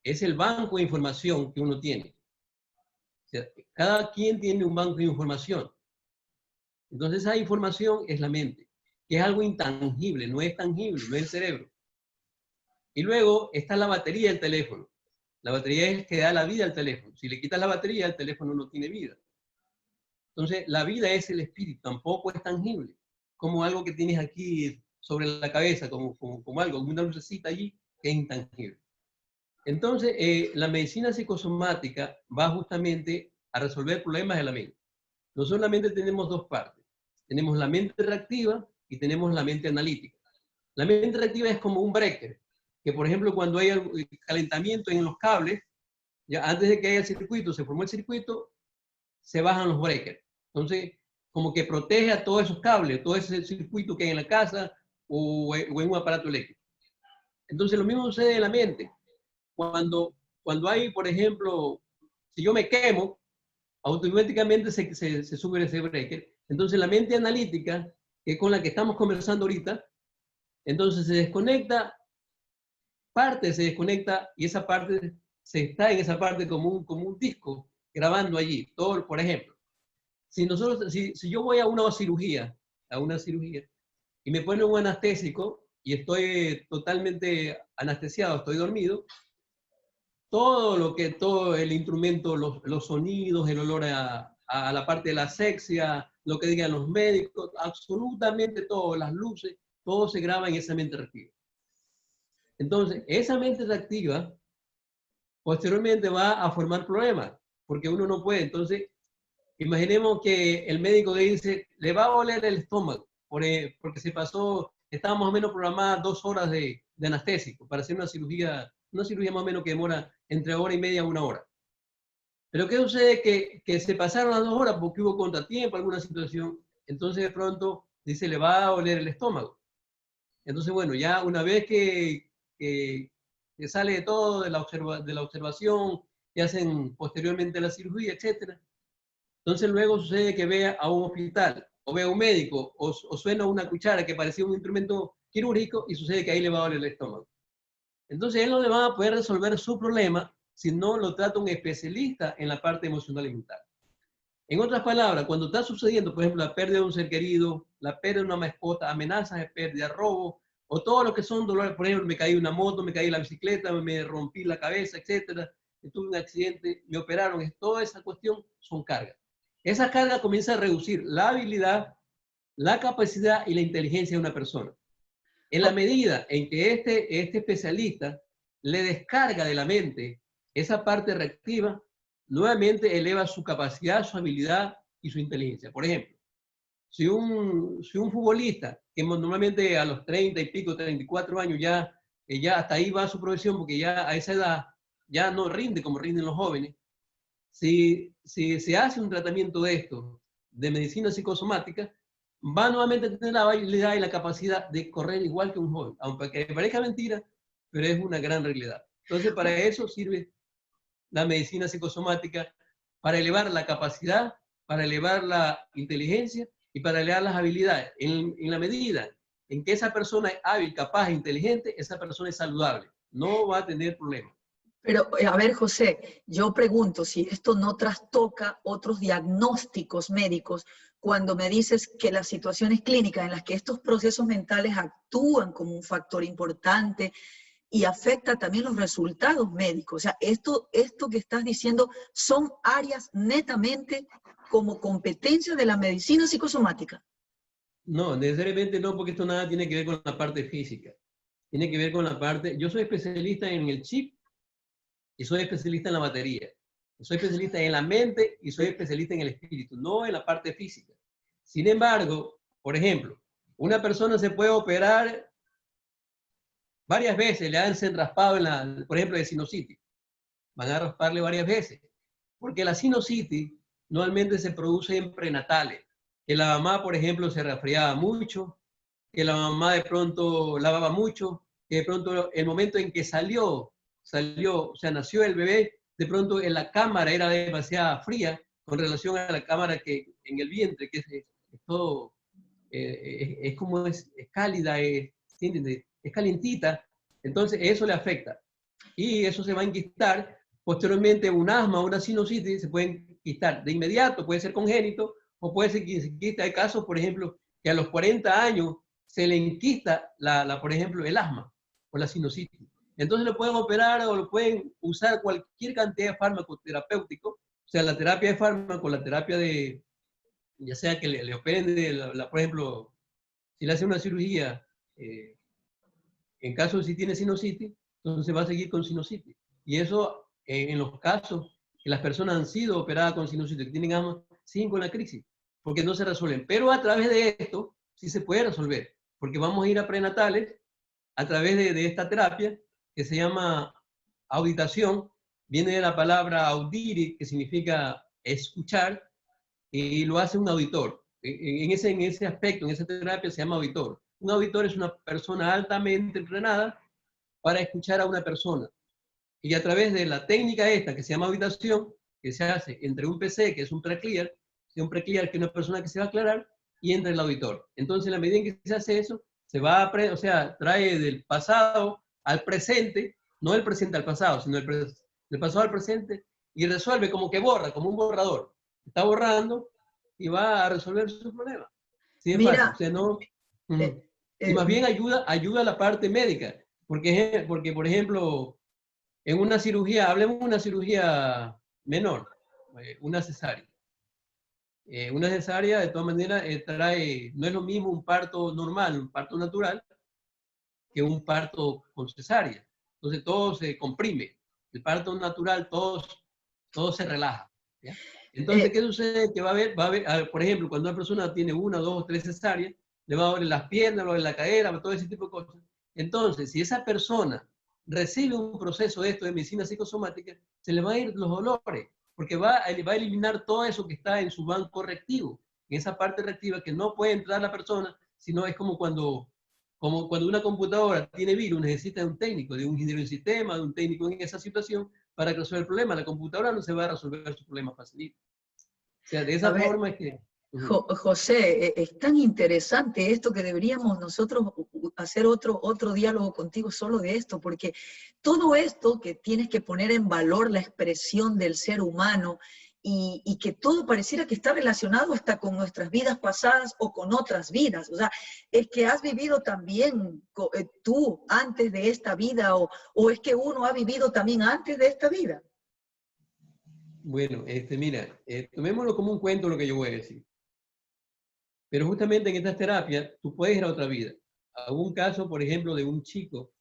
es el banco de información que uno tiene. O sea, cada quien tiene un banco de información. Entonces esa información es la mente, que es algo intangible, no es tangible, no es el cerebro. Y luego está la batería del teléfono. La batería es que da la vida al teléfono. Si le quitas la batería, el teléfono no tiene vida. Entonces, la vida es el espíritu, tampoco es tangible, como algo que tienes aquí sobre la cabeza, como algo, como una lucecita allí, que es intangible. Entonces, la medicina psicosomática va justamente a resolver problemas de la mente. No solamente tenemos 2 partes, tenemos la mente reactiva y tenemos la mente analítica. La mente reactiva es como un breaker, que por ejemplo cuando hay calentamiento en los cables, ya antes de que haya el circuito, se formó el circuito, se bajan los breakers. Entonces, como que protege a todos esos cables, todo ese circuito que hay en la casa o en un aparato eléctrico. Entonces, lo mismo sucede en la mente. Cuando hay, por ejemplo, si yo me quemo, automáticamente se sube ese breaker. Entonces, la mente analítica, que es con la que estamos conversando ahorita, entonces se desconecta, parte se desconecta y esa parte se está en esa parte como un disco grabando allí. Todo, por ejemplo, si yo voy a una cirugía, y me ponen un anestésico y estoy totalmente anestesiado, estoy dormido, todo el instrumento, los sonidos, el olor a la parte de la asepsia, lo que digan los médicos, absolutamente todo, las luces, todo se graba en esa mente reactiva. Entonces, esa mente reactiva posteriormente va a formar problemas, porque uno no puede. Entonces, imaginemos que el médico le dice, le va a doler el estómago, porque estaba más o menos programada 2 horas de anestésico para hacer una cirugía más o menos que demora entre hora y media a 1 hora. Pero ¿qué sucede? Que se pasaron las 2 horas porque hubo contratiempo, alguna situación, entonces de pronto dice, le va a doler el estómago. Entonces, bueno, ya una vez que sale de todo, de la observación, que hacen posteriormente la cirugía, etcétera, entonces luego sucede que vea a un hospital, o vea a un médico, o suena una cuchara que parecía un instrumento quirúrgico, y sucede que ahí le va a doler el estómago. Entonces él no le va a poder resolver su problema si no lo trata un especialista en la parte emocional y mental. En otras palabras, cuando está sucediendo, por ejemplo, la pérdida de un ser querido, la pérdida de una mascota, amenazas de pérdida, robo, o todo lo que son dolores, por ejemplo, me caí de una moto, me caí de la bicicleta, me rompí la cabeza, etcétera, tuve un accidente, me operaron, toda esa cuestión son cargas. Esa carga comienza a reducir la habilidad, la capacidad y la inteligencia de una persona. En la medida en que este especialista le descarga de la mente esa parte reactiva, nuevamente eleva su capacidad, su habilidad y su inteligencia. Por ejemplo, si un futbolista, que normalmente a los 30 y pico, 34 años, ya hasta ahí va su profesión, porque ya a esa edad ya no rinde como rinden los jóvenes, si se hace un tratamiento de esto, de medicina psicosomática, va nuevamente a tener la habilidad y la capacidad de correr igual que un joven, aunque parezca mentira, pero es una gran realidad. Entonces, para eso sirve la medicina psicosomática, para elevar la capacidad, para elevar la inteligencia y para elevar las habilidades. En la medida en que esa persona es hábil, capaz, inteligente, esa persona es saludable, no va a tener problemas. Pero, a ver, José, yo pregunto si esto no trastoca otros diagnósticos médicos cuando me dices que las situaciones clínicas en las que estos procesos mentales actúan como un factor importante y afecta también los resultados médicos. O sea, esto que estás diciendo son áreas netamente como competencia de la medicina psicosomática. No, necesariamente no, porque esto nada tiene que ver con la parte física. Tiene que ver con la parte... Yo soy especialista en el chip y soy especialista en la batería. Soy especialista en la mente y soy especialista en el espíritu, no en la parte física. Sin embargo, por ejemplo, una persona se puede operar varias veces, le han raspado, por ejemplo, de sinusitis. Van a rasparle varias veces, porque la sinusitis normalmente se produce en prenatales. Que la mamá, por ejemplo, se resfriaba mucho, que la mamá de pronto lavaba mucho, que de pronto el momento en que salió, o sea, nació el bebé, de pronto en la cámara era demasiado fría con relación a la cámara que en el vientre, que es todo, es como es cálida, es calientita, entonces eso le afecta. Y eso se va a enquistar, posteriormente un asma o una sinusitis se pueden enquistar de inmediato, puede ser congénito, o puede ser que se enquista. Hay casos, por ejemplo, que a los 40 años se le enquista, por ejemplo, el asma o la sinusitis. Entonces lo pueden operar o lo pueden usar cualquier cantidad de fármaco terapéutico, o sea, la terapia de fármaco, la terapia de, ya sea que le operen, por ejemplo, si le hace una cirugía, en caso de si tiene sinusitis, entonces va a seguir con sinusitis. Y eso, en los casos que las personas han sido operadas con sinusitis, que tienen asma, siguen con la crisis, porque no se resuelven. Pero a través de esto, sí se puede resolver, porque vamos a ir a prenatales a través de esta terapia que se llama auditación, viene de la palabra audire, que significa escuchar, y lo hace un auditor. En ese aspecto, en esa terapia se llama auditor. Un auditor es una persona altamente entrenada para escuchar a una persona. Y a través de la técnica esta, que se llama auditación, que se hace entre un PC, que es un preclear, que es una persona que se va a aclarar, y entre el auditor. Entonces, en la medida en que se hace eso, se va a, o sea, trae del pasado al presente, no del presente al pasado, sino del pasado al presente, y resuelve como que borra, como un borrador. Está borrando y va a resolver su problema. Sí, es fácil. O Mira, sea, no... eh, Y más bien eh, ayuda a la parte médica. Porque, por ejemplo, en una cirugía, hablemos de una cirugía menor, una cesárea. Una cesárea, de todas maneras, trae, no es lo mismo un parto normal, un parto natural, que un parto con cesárea. Entonces todo se comprime. El parto natural, todo se relaja. ¿Ya? Entonces, ¿qué eh, sucede? Que por ejemplo, cuando una persona tiene una, dos o tres cesáreas, le va a doler las piernas, le va a doler la cadera, todo ese tipo de cosas. Entonces, si esa persona recibe un proceso de esto de medicina psicosomática, se le va a ir los dolores, porque va a eliminar todo eso que está en su banco reactivo, en esa parte reactiva que no puede entrar la persona, sino es como cuando una computadora tiene virus, necesita de un técnico, de un ingeniero de sistema, de un técnico en esa situación para resolver el problema. La computadora no se va a resolver su problema facilito. O sea, de a esa ver, forma es que... José, es tan interesante esto que deberíamos nosotros hacer otro diálogo contigo solo de esto, porque todo esto que tienes que poner en valor la expresión del ser humano y que todo pareciera que está relacionado hasta con nuestras vidas pasadas o con otras vidas. O sea, es que has vivido también tú antes de esta vida o es que uno ha vivido también antes de esta vida. Bueno, mira, tomémoslo como un cuento lo que yo voy a decir. Pero justamente en estas terapias tú puedes ir a otra vida. Hubo un caso, por ejemplo, de un chico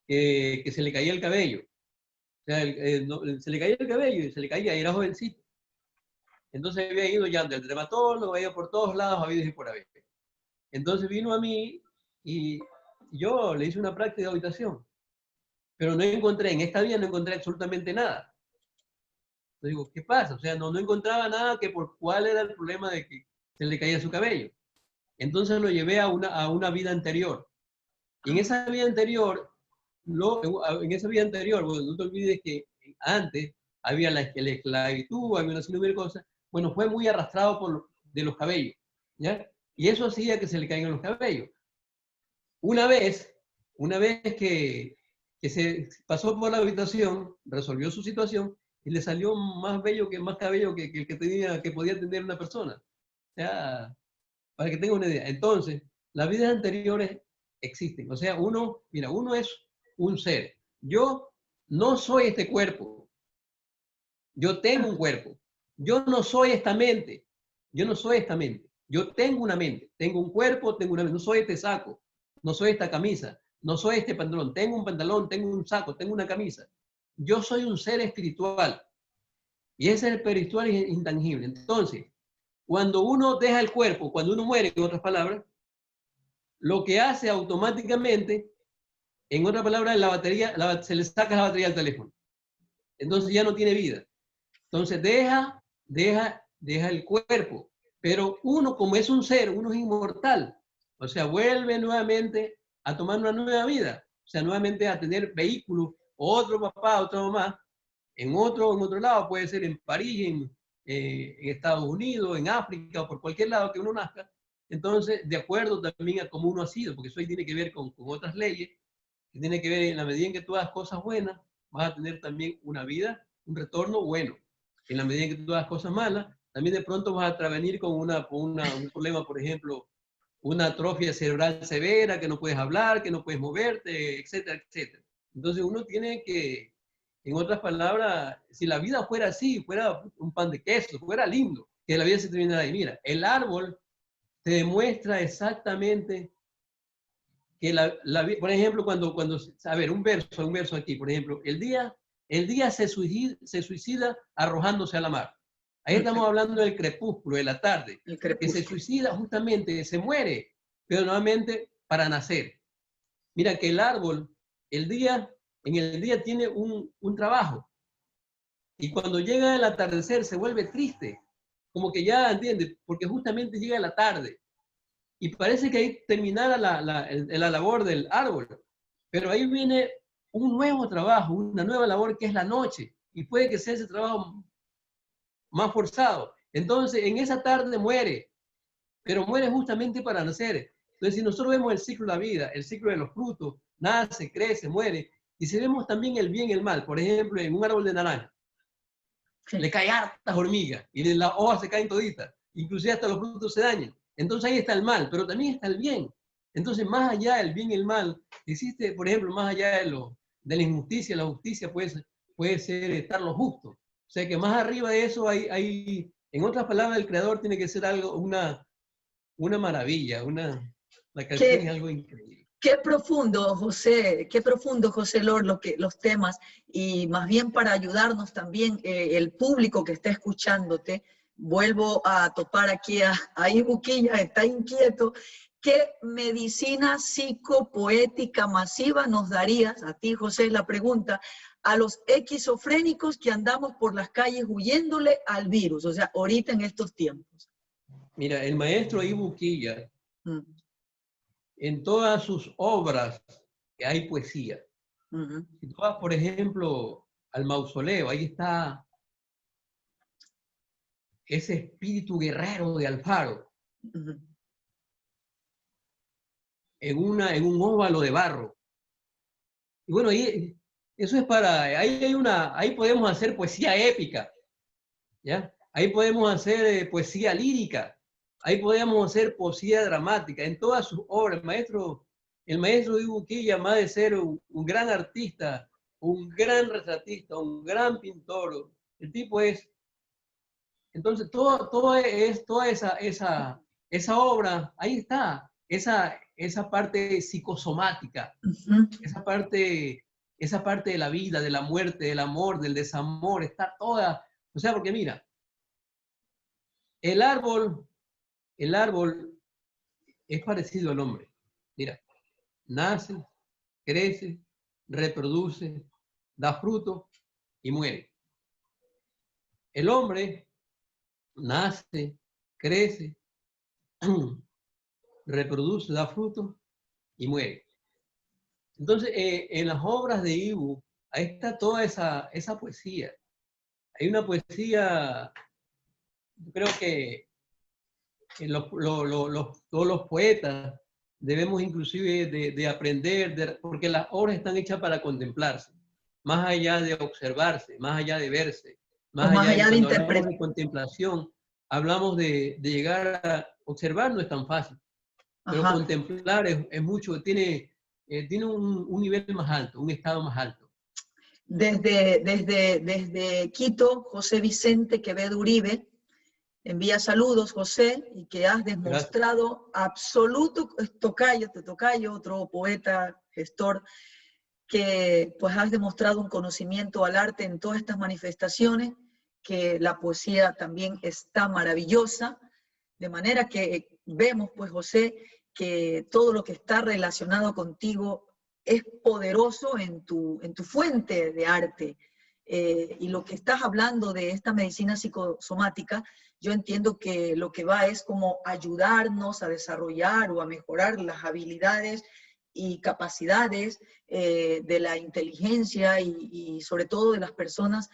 que se le caía el cabello. O sea, se le caía el cabello y se le caía, y era jovencito. Entonces había ido ya del dermatólogo, había ido por todos lados, había ido y por haber. Entonces vino a mí y yo le hice una práctica de habitación, pero no encontré, en esta vida no encontré absolutamente nada. Entonces digo, ¿qué pasa? O sea, no encontraba nada que por cuál era el problema de que se le caía su cabello. Entonces lo llevé a una vida anterior. Y en esa vida anterior, bueno, no te olvides que antes había la esclavitud, había una serie de cosas. Bueno, fue muy arrastrado de los cabellos, ¿ya? Y eso hacía que se le caigan los cabellos. Una vez, una vez que se pasó por la habitación, resolvió su situación y le salió más cabello que el que tenía, que podía tener una persona. O sea, para que tenga una idea. Entonces, las vidas anteriores existen. O sea, mira, uno es un ser. Yo no soy este cuerpo. Yo tengo un cuerpo. Yo no soy esta mente. Yo no soy esta mente. Yo tengo una mente. Tengo un cuerpo, tengo una mente. No soy este saco. No soy esta camisa. No soy este pantalón. Tengo un pantalón, tengo un saco, tengo una camisa. Yo soy un ser espiritual. Y ese ser espiritual es intangible. Entonces, cuando uno deja el cuerpo, cuando uno muere, en otras palabras, lo que hace automáticamente, en otras palabras, se le saca la batería al teléfono. Entonces ya no tiene vida. Entonces deja el cuerpo. Pero uno, como es un ser, uno es inmortal. O sea, vuelve nuevamente a tomar una nueva vida. O sea, nuevamente a tener vehículos, otro papá, otra mamá, en otro lado, puede ser en París, en Estados Unidos, en África, o por cualquier lado que uno nazca. Entonces, de acuerdo también a cómo uno ha sido, porque eso ahí tiene que ver con otras leyes, que tiene que ver en la medida en que tú hagas cosas buenas, vas a tener también una vida, un retorno bueno. En la medida en que tú hagas cosas malas, también de pronto vas a travenir con un problema, por ejemplo, una atrofia cerebral severa, que no puedes hablar, que no puedes moverte, etcétera, etcétera. Entonces uno tiene que, en otras palabras, si la vida fuera así, fuera un pan de queso, fuera lindo, que la vida se terminara ahí. Mira, el árbol te demuestra exactamente que por ejemplo, a ver, un verso aquí, por ejemplo, el día se suicida arrojándose a la mar. Ahí estamos hablando del crepúsculo, de la tarde, El que se crepúsculo. suicida justamente, se muere, pero nuevamente para nacer. Mira que el árbol, en el día tiene un trabajo, y cuando llega el atardecer se vuelve triste, como que ya, ¿entiendes? Porque justamente llega la tarde. Y parece que ahí terminara la labor del árbol. Pero ahí viene un nuevo trabajo, una nueva labor que es la noche. Y puede que sea ese trabajo más forzado. Entonces, en esa tarde muere, pero muere justamente para nacer. Entonces, si nosotros vemos el ciclo de la vida, el ciclo de los frutos, nace, crece, muere, Y si vemos también el bien y el mal, por ejemplo, en un árbol de naranja, Sí. le caen hartas hormigas y de las hojas se caen toditas, inclusive hasta los frutos se dañan. Entonces ahí está el mal, pero también está el bien. Entonces, más allá del bien y el mal, existe, por ejemplo, más allá de la injusticia, la justicia puede ser estar lo justo. O sea que más arriba de eso en otras palabras, el creador tiene que ser algo, una maravilla, la creación es Qué, algo increíble. qué profundo, José Lord, los temas, y más bien para ayudarnos también, el público que está escuchándote, vuelvo a topar aquí a Ibuquilla, está inquieto. ¿Qué medicina psicopoética masiva nos darías, a ti, José, la pregunta, a los esquizofrénicos que andamos por las calles huyéndole al virus, o sea, ahorita en estos tiempos? Mira, el maestro Ibuquilla, Mm, en todas sus obras que hay poesía. mm, Si tú vas, por ejemplo, al mausoleo, ahí está ese espíritu guerrero de Alfaro, mm. en un óvalo de barro. Y bueno, eso es ahí podemos hacer poesía épica, ¿ya? Ahí podemos hacer poesía lírica, ahí podemos hacer poesía dramática, en todas sus obras. El maestro Ibuquilla, más de ser un gran artista, un gran retratista, un gran pintor, el tipo es. Entonces, toda esa obra, ahí está, esa parte psicosomática, Ujú. esa parte de la vida, de la muerte, del amor, del desamor, está toda. O sea, porque mira, el árbol, el árbol es parecido al hombre. Mira, nace, crece, reproduce, da fruto y muere. El hombre nace, crece, reproduce, da fruto y muere. Entonces, en las obras de Ibu, ahí está toda esa poesía. Hay una poesía, yo creo que todos los poetas debemos inclusive de aprender, porque las obras están hechas para contemplarse, más allá de observarse, más allá de verse, O más más allá de allá de cuando hablamos interpretar. de contemplación, hablamos de llegar a observar, no es tan fácil, pero Ajá. contemplar es mucho, tiene un nivel más alto, un estado más alto. Desde Quito, José Vicente Quevedo Uribe envía saludos, José, y que has Gracias. demostrado absoluto, tocayo, otro poeta, gestor, que pues has demostrado un conocimiento al arte en todas estas manifestaciones, que la poesía también está maravillosa, de manera que vemos, pues, José, que todo lo que está relacionado contigo es poderoso en tu fuente de arte. Y lo que estás hablando de esta medicina psicosomática, yo entiendo que lo que va es como ayudarnos a desarrollar o a mejorar las habilidades y capacidades de la inteligencia y sobre todo de las personas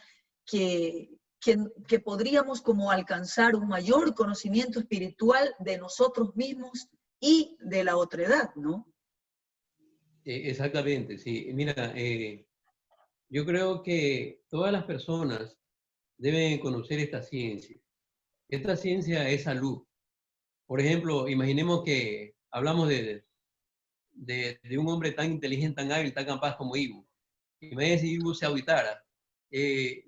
que, que podríamos como alcanzar un mayor conocimiento espiritual de nosotros mismos y de la otredad, ¿no? Exactamente, sí. Mira, yo creo que todas las personas deben conocer esta ciencia. Esta ciencia es salud. Por ejemplo, imaginemos que hablamos de un hombre tan inteligente, tan hábil, tan capaz como Ibu. Imagínense si Ibu se auditara.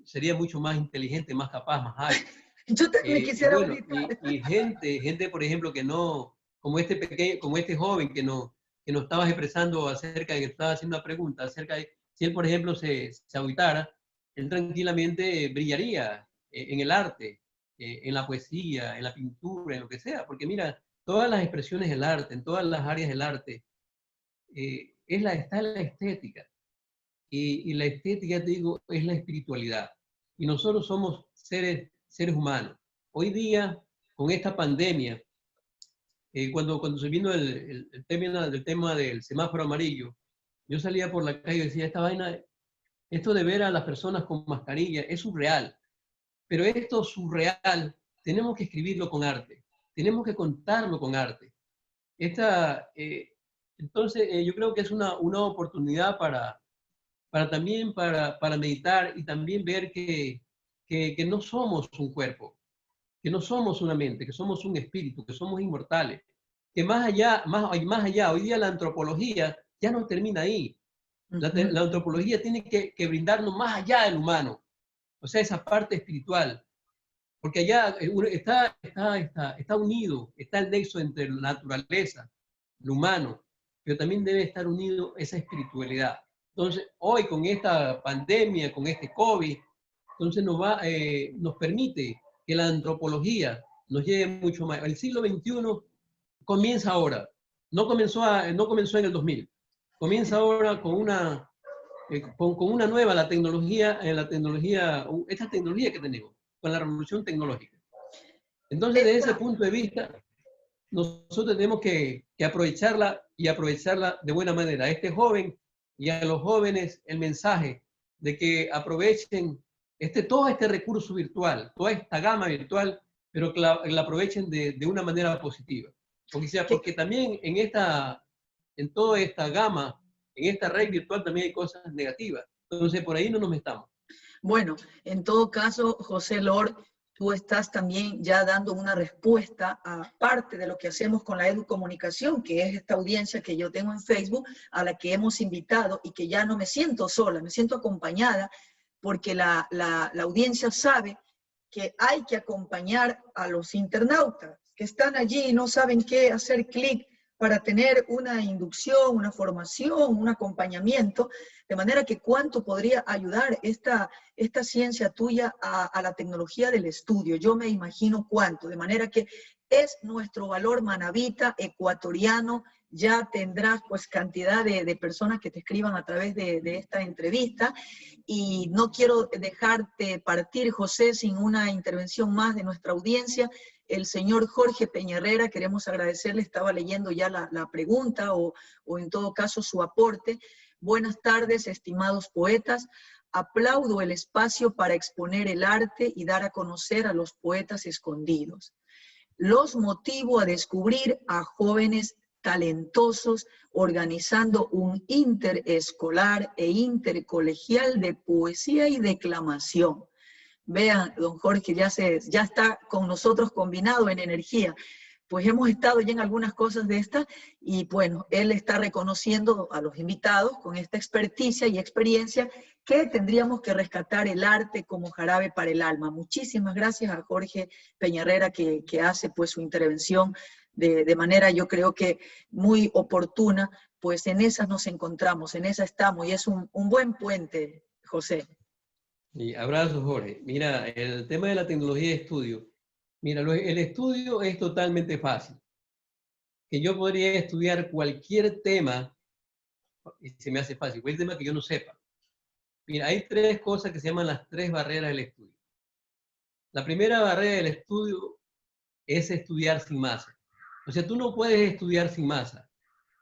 Sería mucho más inteligente, más capaz, más hábil. Yo también Y quisiera bueno, auditar. y gente, por ejemplo, que no, como este joven que nos estaba expresando acerca de que estaba haciendo una pregunta acerca de si él, por ejemplo, se auditara, él tranquilamente brillaría en el arte, en la poesía, en la pintura, en lo que sea, porque mira, todas las expresiones del arte, en todas las áreas del arte, está la estética. Y la estética, te digo, es la espiritualidad. Y nosotros somos seres humanos. Hoy día, con esta pandemia, cuando se vino el tema del semáforo amarillo, yo salía por la calle y decía, esta vaina, esto de ver a las personas con mascarilla es surreal. Pero esto surreal tenemos que escribirlo con arte, tenemos que contarlo con arte. Entonces, yo creo que es una oportunidad también para meditar y también ver que no somos un cuerpo, que no somos una mente, que somos un espíritu, que somos inmortales, que más allá, hoy día la antropología ya no termina ahí. La antropología tiene que brindarnos más allá del humano, o sea, esa parte espiritual, porque allá está unido, está el nexo entre la naturaleza, lo humano, pero también debe estar unido esa espiritualidad. Entonces, hoy con esta pandemia, con este COVID, entonces nos permite que la antropología nos lleve mucho más. El siglo XXI comienza ahora, no comenzó en el 2000, comienza ahora con una nueva, esta tecnología que tenemos, con la revolución tecnológica. Entonces, desde ese punto de vista, nosotros tenemos que aprovecharla y aprovecharla de buena manera. A este joven y a los jóvenes el mensaje de que aprovechen todo este recurso virtual, toda esta gama virtual, pero que la aprovechen de una manera positiva. Porque también en toda esta gama, en esta red virtual también hay cosas negativas. Entonces, por ahí no nos metamos. Bueno, en todo caso, José Lord, tú estás también ya dando una respuesta a parte de lo que hacemos con la educomunicación, que es esta audiencia que yo tengo en Facebook, a la que hemos invitado y que ya no me siento sola, me siento acompañada, porque la audiencia sabe que hay que acompañar a los internautas que están allí y no saben qué hacer clic para tener una inducción, una formación, un acompañamiento, de manera que cuánto podría ayudar esta ciencia tuya a la tecnología del estudio. Yo me imagino cuánto, de manera que es nuestro valor manabita, ecuatoriano. Ya tendrás pues cantidad de personas que te escriban a través de esta entrevista, y no quiero dejarte partir, José, sin una intervención más de nuestra audiencia. El señor Jorge Peñarrera, queremos agradecerle, estaba leyendo ya la pregunta o en todo caso su aporte. Buenas tardes, estimados poetas. Aplaudo el espacio para exponer el arte y dar a conocer a los poetas escondidos. Los motivo a descubrir a jóvenes talentosos organizando un interescolar e intercolegial de poesía y declamación. Vean, don Jorge, ya está con nosotros combinado en energía. Pues hemos estado ya en algunas cosas de estas y bueno, él está reconociendo a los invitados con esta experticia y experiencia que tendríamos que rescatar el arte como jarabe para el alma. Muchísimas gracias a Jorge Peñarrera que hace pues su intervención de manera, yo creo que muy oportuna, pues en esas nos encontramos, en esa estamos y es un buen puente, José. Y abrazo, Jorge. Mira, el tema de la tecnología de estudio. Mira, el estudio es totalmente fácil. Que yo podría estudiar cualquier tema y se me hace fácil, cualquier tema que yo no sepa. Mira, hay tres cosas que se llaman las tres barreras del estudio. La primera barrera del estudio es estudiar sin masa. O sea, tú no puedes estudiar sin masa.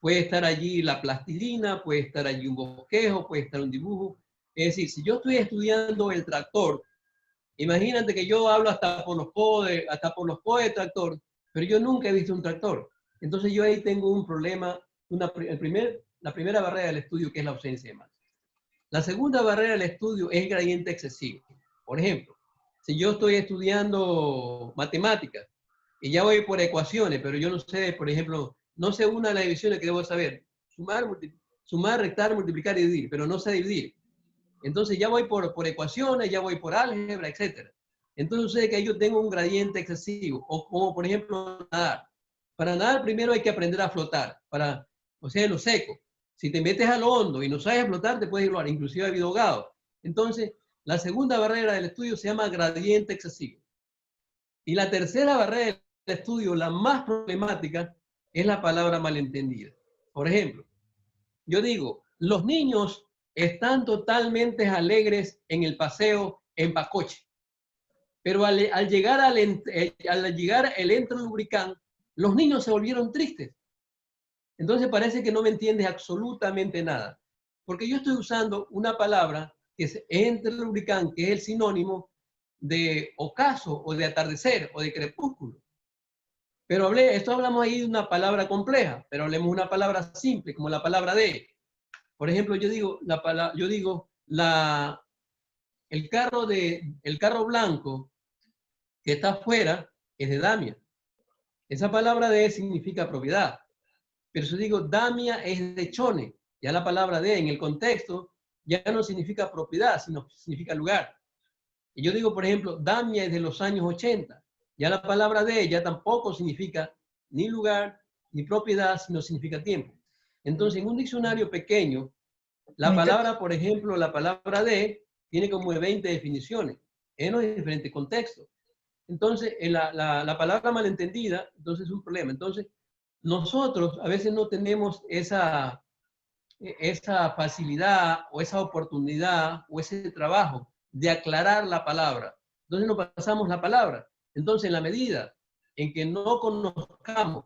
Puede estar allí la plastilina, puede estar allí un bosquejo, puede estar un dibujo. Es decir, si yo estoy estudiando el tractor, imagínate que yo hablo hasta por los pods de tractor, pero yo nunca he visto un tractor. Entonces yo ahí tengo un problema, la primera barrera del estudio, que es la ausencia de masa. La segunda barrera del estudio es el gradiente excesivo. Por ejemplo, si yo estoy estudiando matemáticas y ya voy por ecuaciones, pero yo no sé, por ejemplo, no sé una de las divisiones que debo saber, sumar, restar, multiplicar y dividir, pero no sé dividir. Entonces ya voy por ecuaciones, ya voy por álgebra, etc. Entonces sé que yo tengo un gradiente excesivo, o como por ejemplo nadar. Para nadar primero hay que aprender a flotar, o sea, en lo seco. Si te metes a lo hondo y no sabes flotar, te puedes ir, inclusive ha habido ahogados. Entonces, la segunda barrera del estudio se llama gradiente excesivo. Y la tercera barrera del estudio, la más problemática, es la palabra malentendida. Por ejemplo, yo digo, los niños están totalmente alegres en el paseo en Pacoche, pero al llegar el entrolubricán, los niños se volvieron tristes. Entonces parece que no me entiendes absolutamente nada, porque yo estoy usando una palabra que es entrolubricán, que es el sinónimo de ocaso o de atardecer o de crepúsculo. Pero esto hablamos ahí de una palabra compleja, pero hablemos de una palabra simple, como la palabra de. Por ejemplo, yo digo, el carro blanco que está afuera es de Damia. Esa palabra de significa propiedad. Pero si digo Damia es de Chone, ya la palabra de en el contexto ya no significa propiedad, sino significa lugar. Y yo digo, por ejemplo, Damia es de los años 80. Ya la palabra de ya tampoco significa ni lugar, ni propiedad, sino significa tiempo. Entonces, en un diccionario pequeño, la palabra, por ejemplo, la palabra de tiene como 20 definiciones en los diferentes contextos. Entonces, la palabra malentendida, entonces es un problema. Entonces, nosotros a veces no tenemos esa facilidad o esa oportunidad o ese trabajo de aclarar la palabra. Entonces nos pasamos la palabra. Entonces, en la medida en que no conozcamos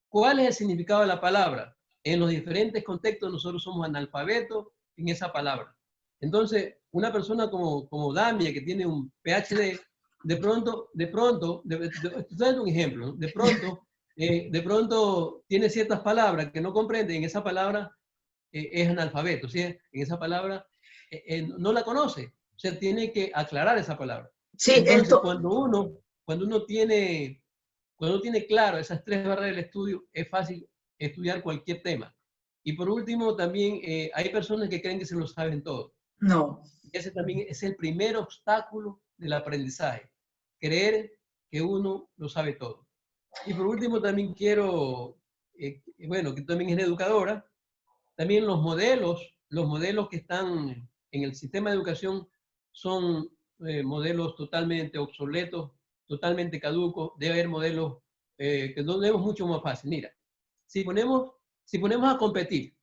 cuál es el significado de la palabra, en los diferentes contextos nosotros somos analfabetos en esa palabra. Entonces, una persona como Damia, que tiene un PhD, de pronto, estoy dando un ejemplo, ¿no? De pronto tiene ciertas palabras que no comprende, en esa palabra es analfabeto, ¿sí? En esa palabra no la conoce, o sea, tiene que aclarar esa palabra. Sí, entonces cuando uno tiene claro esas 3 barreras del estudio, es fácil estudiar cualquier tema. Y por último, también hay personas que creen que se lo saben todo. No. Ese también es el primer obstáculo del aprendizaje, creer que uno lo sabe todo. Y por último, también quiero, bueno, que también es educadora, también los modelos que están en el sistema de educación son modelos totalmente obsoletos, totalmente caducos. Debe haber modelos que no debemos mucho más fácil. Mira, si ponemos a competir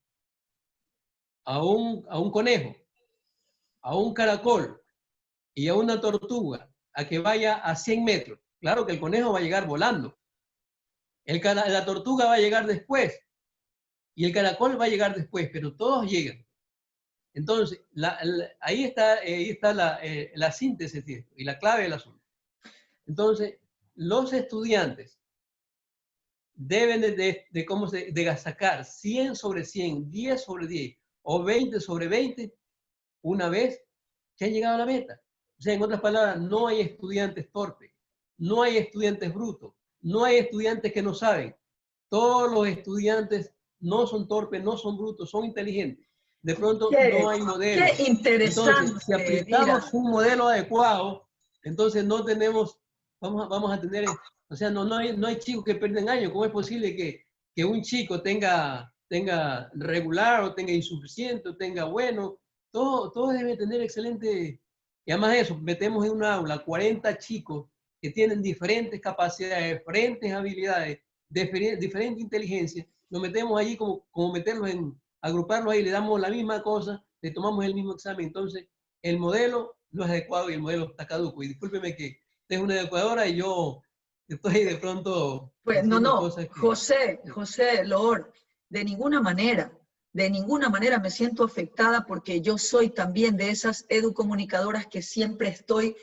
a un conejo, a un caracol y a una tortuga a que vaya a 100 metros, claro que el conejo va a llegar volando. La tortuga va a llegar después y el caracol va a llegar después, pero todos llegan. Entonces, ahí está la síntesis y la clave del asunto. Entonces, los estudiantes deben de sacar 100 sobre 100, 10 sobre 10 o 20 sobre 20 una vez que han llegado a la meta. O sea, en otras palabras, no hay estudiantes torpes, no hay estudiantes brutos, no hay estudiantes que no saben. Todos los estudiantes no son torpes, no son brutos, son inteligentes. De pronto no hay modelo. Qué interesante. Entonces, si aplicamos un modelo adecuado, entonces no tenemos, vamos a tener, o sea, no hay chicos que pierden años. ¿Cómo es posible que un chico tenga regular o tenga insuficiente o tenga bueno? Todo debe tener excelente. Y además de eso, metemos en una aula 40 chicos que tienen diferentes capacidades, diferentes habilidades, diferente inteligencia. Nos metemos allí como meterlos agruparlos ahí, le damos la misma cosa, le tomamos el mismo examen. Entonces, el modelo no es adecuado y el modelo está caduco. Y discúlpeme que usted es una educadora y yo estoy de pronto pues diciendo cosas que... José Lord, de ninguna manera me siento afectada porque yo soy también de esas educomunicadoras que siempre estoy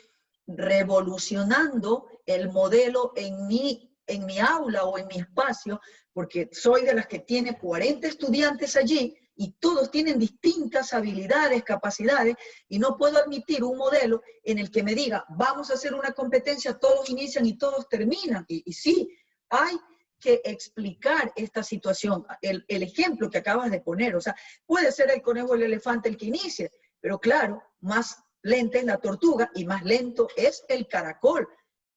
revolucionando el modelo en mi aula o en mi espacio, porque soy de las que tiene 40 estudiantes allí y todos tienen distintas habilidades, capacidades, y no puedo admitir un modelo en el que me diga, vamos a hacer una competencia, todos inician y todos terminan. Y sí, hay que explicar esta situación, el ejemplo que acabas de poner. O sea, puede ser el conejo o el elefante el que inicie, pero claro, más lenta es la tortuga y más lento es el caracol.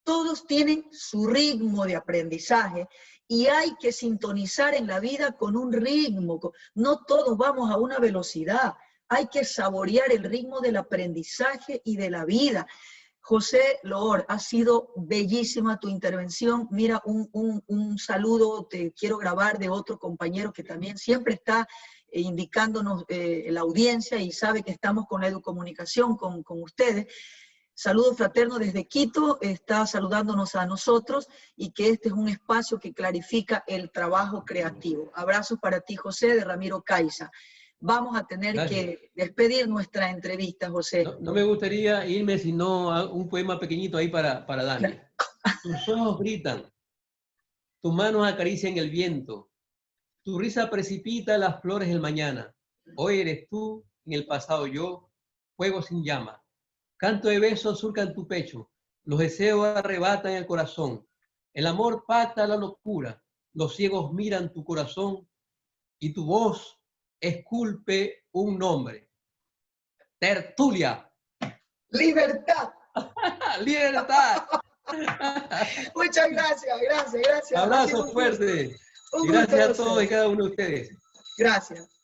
Todos tienen su ritmo de aprendizaje y hay que sintonizar en la vida con un ritmo. No todos vamos a una velocidad. Hay que saborear el ritmo del aprendizaje y de la vida. José Loor, ha sido bellísima tu intervención. Mira, un saludo te quiero grabar de otro compañero que también siempre está indicándonos la audiencia y sabe que estamos con la educomunicación, con ustedes. Saludo fraterno desde Quito, está saludándonos a nosotros y que este es un espacio que clarifica el trabajo creativo. Abrazos para ti, José, de Ramiro Caiza. Vamos a tener que despedir nuestra entrevista, José. No me gustaría irme sino a un poema pequeñito ahí para Dani. Tus ojos gritan, tus manos acarician el viento, tu risa precipita las flores del mañana. Hoy eres tú, en el pasado yo, fuego sin llama. Canto de besos surcan tu pecho, los deseos arrebatan el corazón. El amor pacta la locura, los ciegos miran tu corazón y tu voz esculpe un nombre. Tertulia. Libertad. Libertad. Muchas gracias, gracias. Abrazo fuerte. Un Y gracias a gusto, todos y cada uno de ustedes. Gracias.